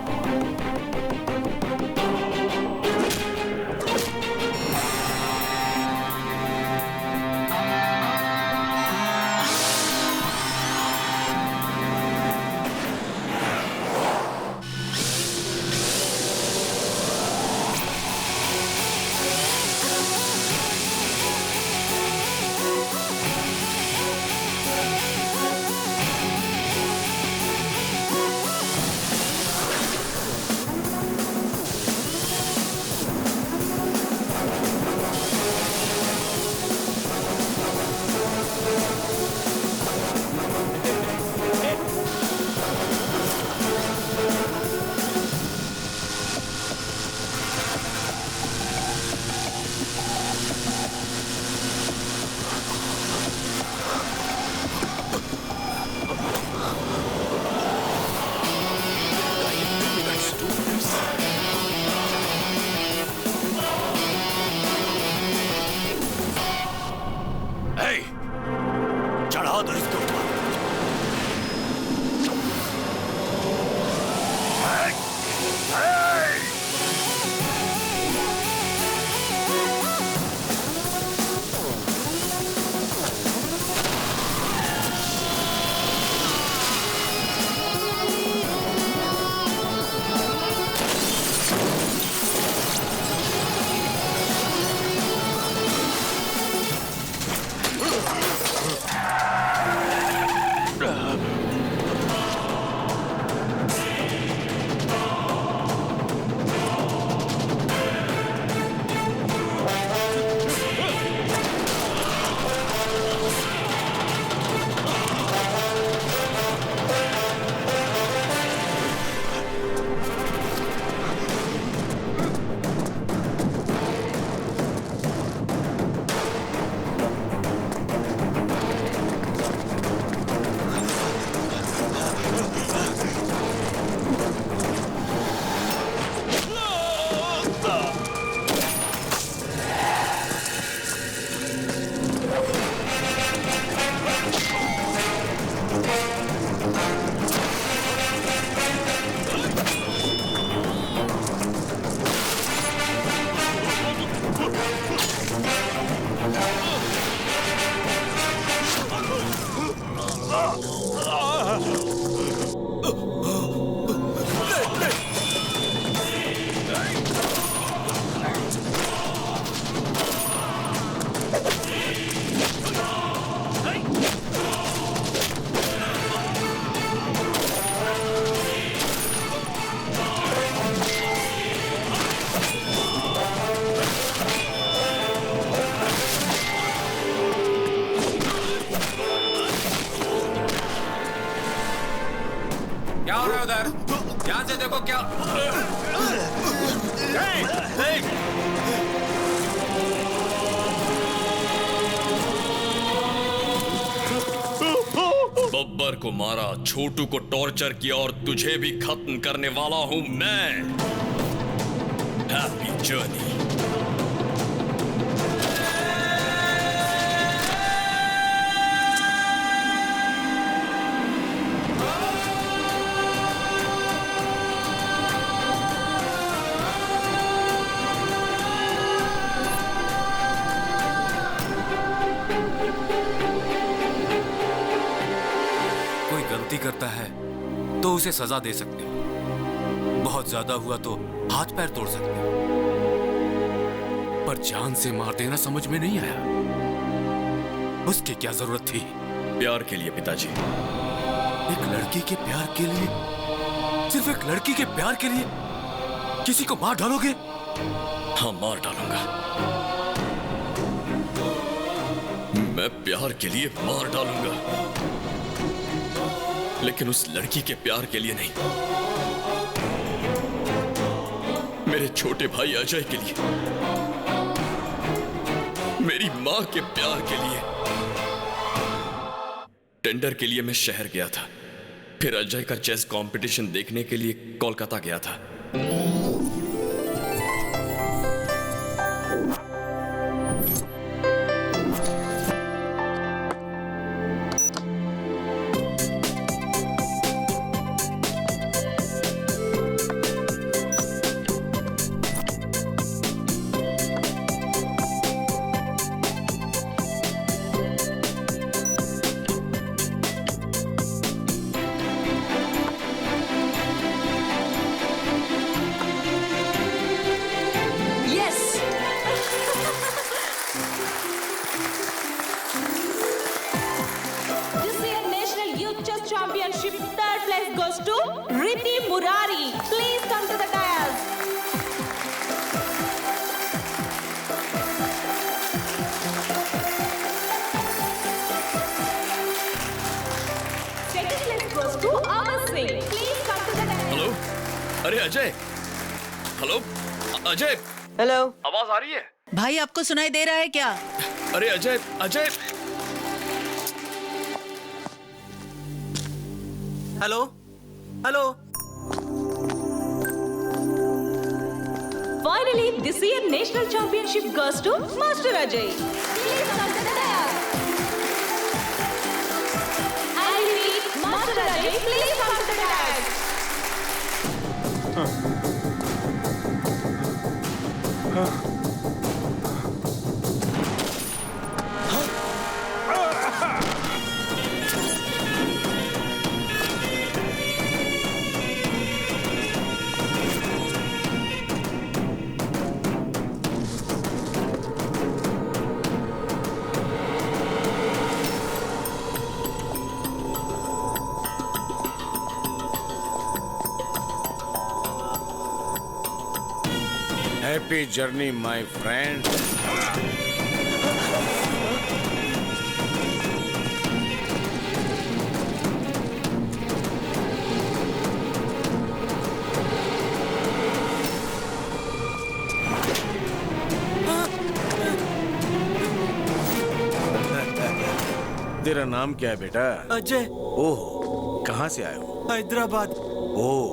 मारा, छोटू को टॉर्चर किया और तुझे भी खत्म करने वाला हूं मैं। Happy journey. करता है तो उसे सजा दे सकते हो, बहुत ज्यादा हुआ तो हाथ पैर तोड़ सकते हो, पर जान से मार देना समझ में नहीं आया। उसकी क्या जरूरत थी? प्यार के लिए पिताजी। एक लड़की के प्यार के लिए, सिर्फ एक लड़की के प्यार के लिए किसी को मार डालोगे? हाँ, मार डालूंगा। मैं प्यार के लिए मार डालूंगा, लेकिन उस लड़की के प्यार के लिए नहीं, मेरे छोटे भाई अजय के लिए, मेरी मां के प्यार के लिए। टेंडर के लिए मैं शहर गया था, फिर अजय का चेस कंपटीशन देखने के लिए कोलकाता गया था। अरे अजय, हेलो अजय, हेलो, आवाज आ रही है? भाई आपको सुनाई दे रहा है क्या? अरे Ajay, Ajay, hello, hello. Finally, this year national championship goes to Master Ajay. Please come to the dais. I repeat, Master Ajay, please come to the dais. Happy journey, my friend. तेरा नाम क्या है बेटा? अजय। ओह, कहाँ से आए हो? हैदराबाद। ओह,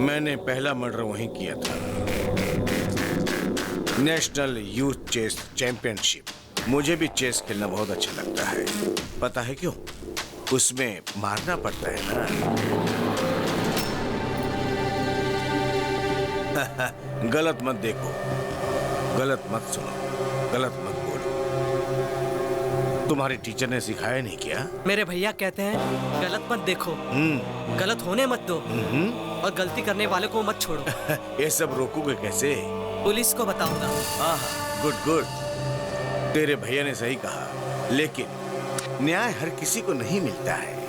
मैंने पहला मर्डर वहीं किया था। National youth chess championship. मुझे भी चेस खेलना बहुत अच्छा लगता है। पता है क्यों? उसमें मारना पड़ता है ना। गलत मत देखो, गलत मत सुनो, गलत मत बोलो। तुम्हारे टीचर ने सिखाया नहीं क्या? मेरे भैया कहते हैं गलत मत देखो, गलत होने मत दो, और गलती करने वाले को मत छोड़ो। ये सब रोकोगे कैसे? पुलिस को बताऊंगा। हाँ, गुड गुड। तेरे भैया ने सही कहा, लेकिन न्याय हर किसी को नहीं मिलता है।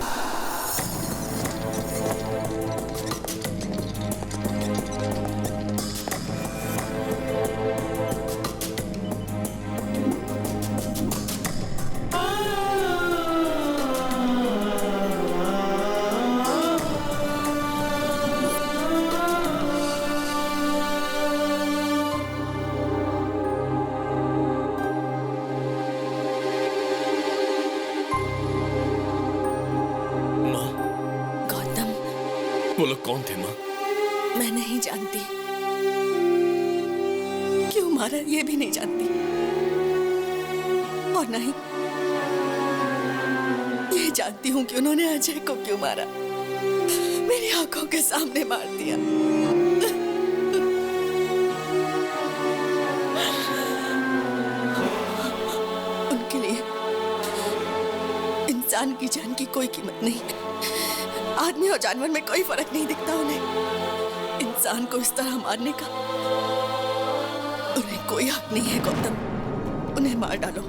वो लोग कौन थे माँ? मैं नहीं जानती, क्यों मारा ये भी नहीं जानती, और नहीं ये जानती हूँ कि उन्होंने अजय को क्यों मारा, मेरी आंखों के सामने मार दिया। उनके लिए इंसान की जान की कोई कीमत नहीं है। आदमी और जानवर में कोई फर्क नहीं दिखता उन्हें। इंसान को इस तरह मारने का उन्हें कोई हक नहीं है। गौतम, उन्हें मार डालो।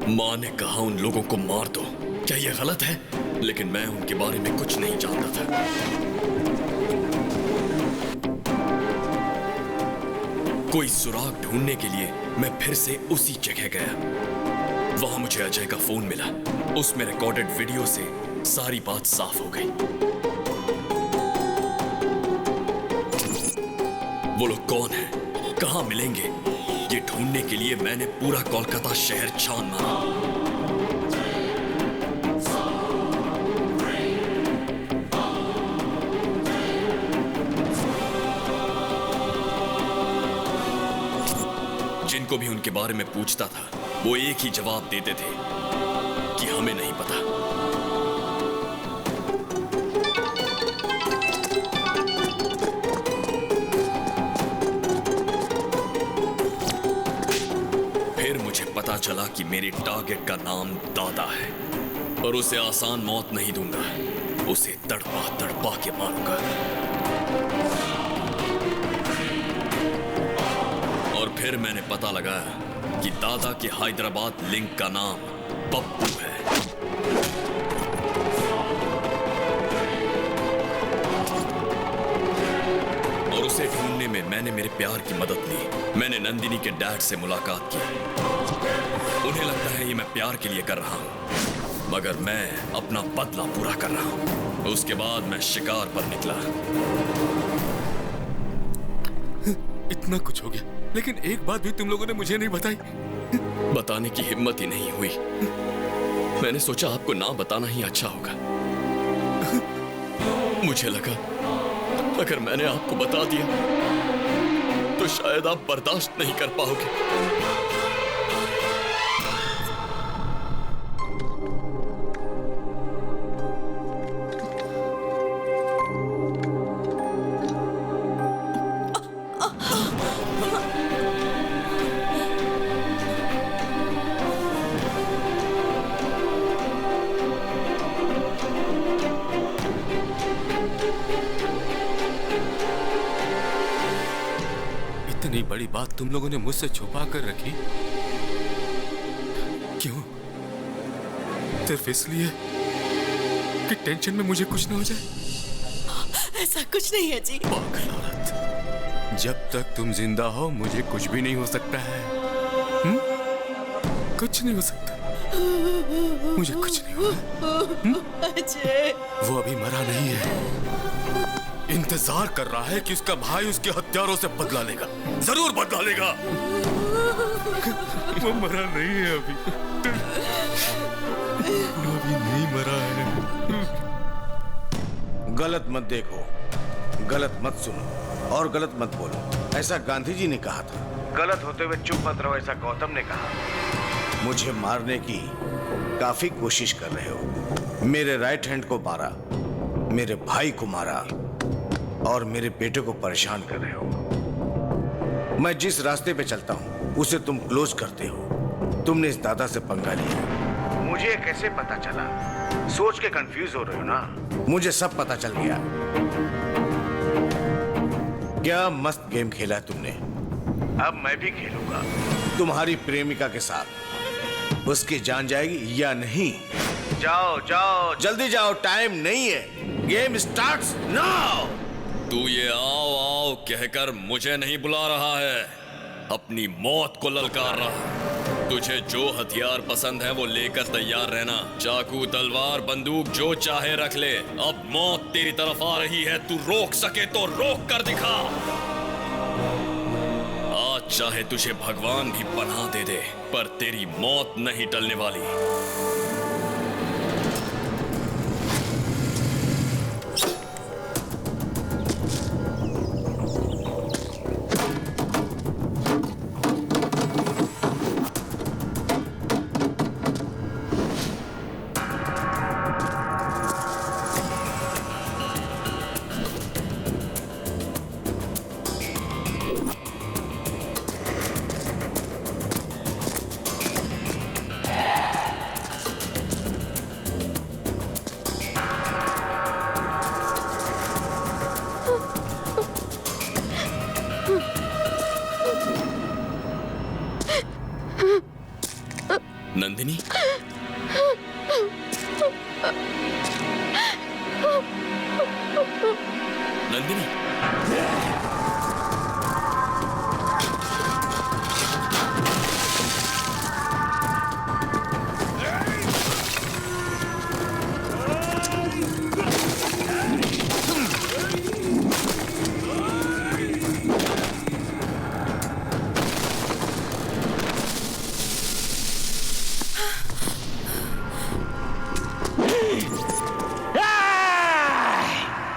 माँ ने कहा उन लोगों को मार दो। क्या यह गलत है? लेकिन मैं उनके बारे में कुछ नहीं जानता था। कोई सुराग ढूंढने के लिए मैं फिर से उसी जगह गया। वहां मुझे अजय का फोन मिला। उसमें रिकॉर्डेड वीडियो से सारी बात साफ हो गई। वो लोग कौन हैं? कहां मिलेंगे? ये ढूंढने के लिए मैंने पूरा कोलकाता शहर छान मारा। जिनको भी उनके बारे में पूछता था, वो एक ही जवाब देते थे कि हमें नहीं पता। फिर मुझे पता चला कि मेरे टारगेट का नाम दादा है, और उसे आसान मौत नहीं दूंगा। उसे तड़पा तड़पा के मारूंगा। और फिर मैंने पता लगाया कि दादा के हैदराबाद लिंक का नाम पप्पू है। और उसे ढूंढने में मैंने मेरे प्यार की मदद ली। मैंने नंदिनी के डैड से मुलाकात की। उन्हें लगता है ये मैं प्यार के लिए कर रहा हूं, मगर मैं अपना बदला पूरा कर रहा हूं। उसके बाद मैं शिकार पर निकला। इतना कुछ हो गया, लेकिन एक बात भी तुम लोगों ने मुझे नहीं बताई। बताने की हिम्मत ही नहीं हुई। मैंने सोचा आपको ना बताना ही अच्छा होगा। मुझे लगा अगर मैंने आपको बता दिया तो शायद आप बर्दाश्त नहीं कर पाओगे। इतनी बड़ी बात तुम लोगों ने मुझसे छुपा कर रखी, क्यों? सिर्फ इसलिए कि टेंशन में मुझे कुछ ना हो जाए? ऐसा कुछ नहीं है जी। पागल औरत, जब तक तुम जिंदा हो मुझे कुछ भी नहीं हो सकता है। कुछ नहीं हो सकता। मुझे कुछ नहीं होगा। अजय, वो अभी मरा नहीं है। इंतजार कर रहा है कि उसका भाई उसके हत्यारों से बदला लेगा। जरूर बदला लेगा। वो मरा नहीं है अभी। अभी नहीं मरा है। गलत मत देखो, गलत मत सुनो और गलत मत बोलो। ऐसा गांधी जी ने कहा था। गलत होते हुए चुप मत रहो, ऐसा गौतम ने कहा। मुझे मारने की काफी कोशिश कर रहे हो। मेरे राइट हैंड को मारा, मेरे भाई को मारा और मेरे बेटे को परेशान कर रहे हो। मैं जिस रास्ते पे चलता हूं उसे तुम क्लोज करते हो। तुमने इस दादा से पंगा लिया। मुझे कैसे पता चला? सोच के कंफ्यूज हो रहे हो ना? मुझे सब पता चल गया। क्या मस्त गेम खेला है तुमने। अब मैं भी खेलूंगा तुम्हारी प्रेमिका के साथ। उसकी जान जाएगी या नहीं? जाओ जाओ, जल्दी जाओ, टाइम नहीं है। Game starts now. तू ये आओ आओ कहकर मुझे नहीं बुला रहा है, अपनी मौत को ललकार रहा है। तुझे जो हथियार पसंद है वो लेकर तैयार रहना। चाकू, तलवार, बंदूक जो चाहे रख ले। अब मौत तेरी तरफ आ रही है, तू रोक सके तो रोक कर दिखा। आज चाहे तुझे भगवान भी पनाह दे दे, पर तेरी मौत नहीं टलने वाली। नंदिनी, नंदिनी,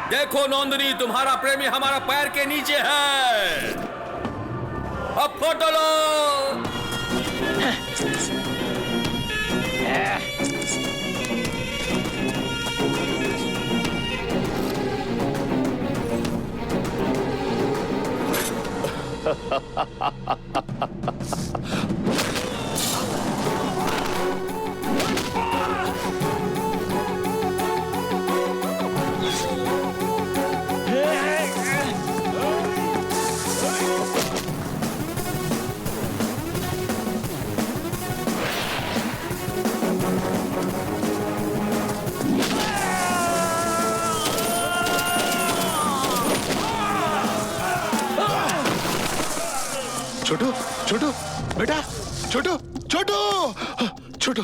देखो नंदिनी, तुम्हारा प्रेमी हमारा पैर के नीचे है। अब फोटो लो। छोटू, छोटू, बेटा, छोटू, छोटू, छोटू।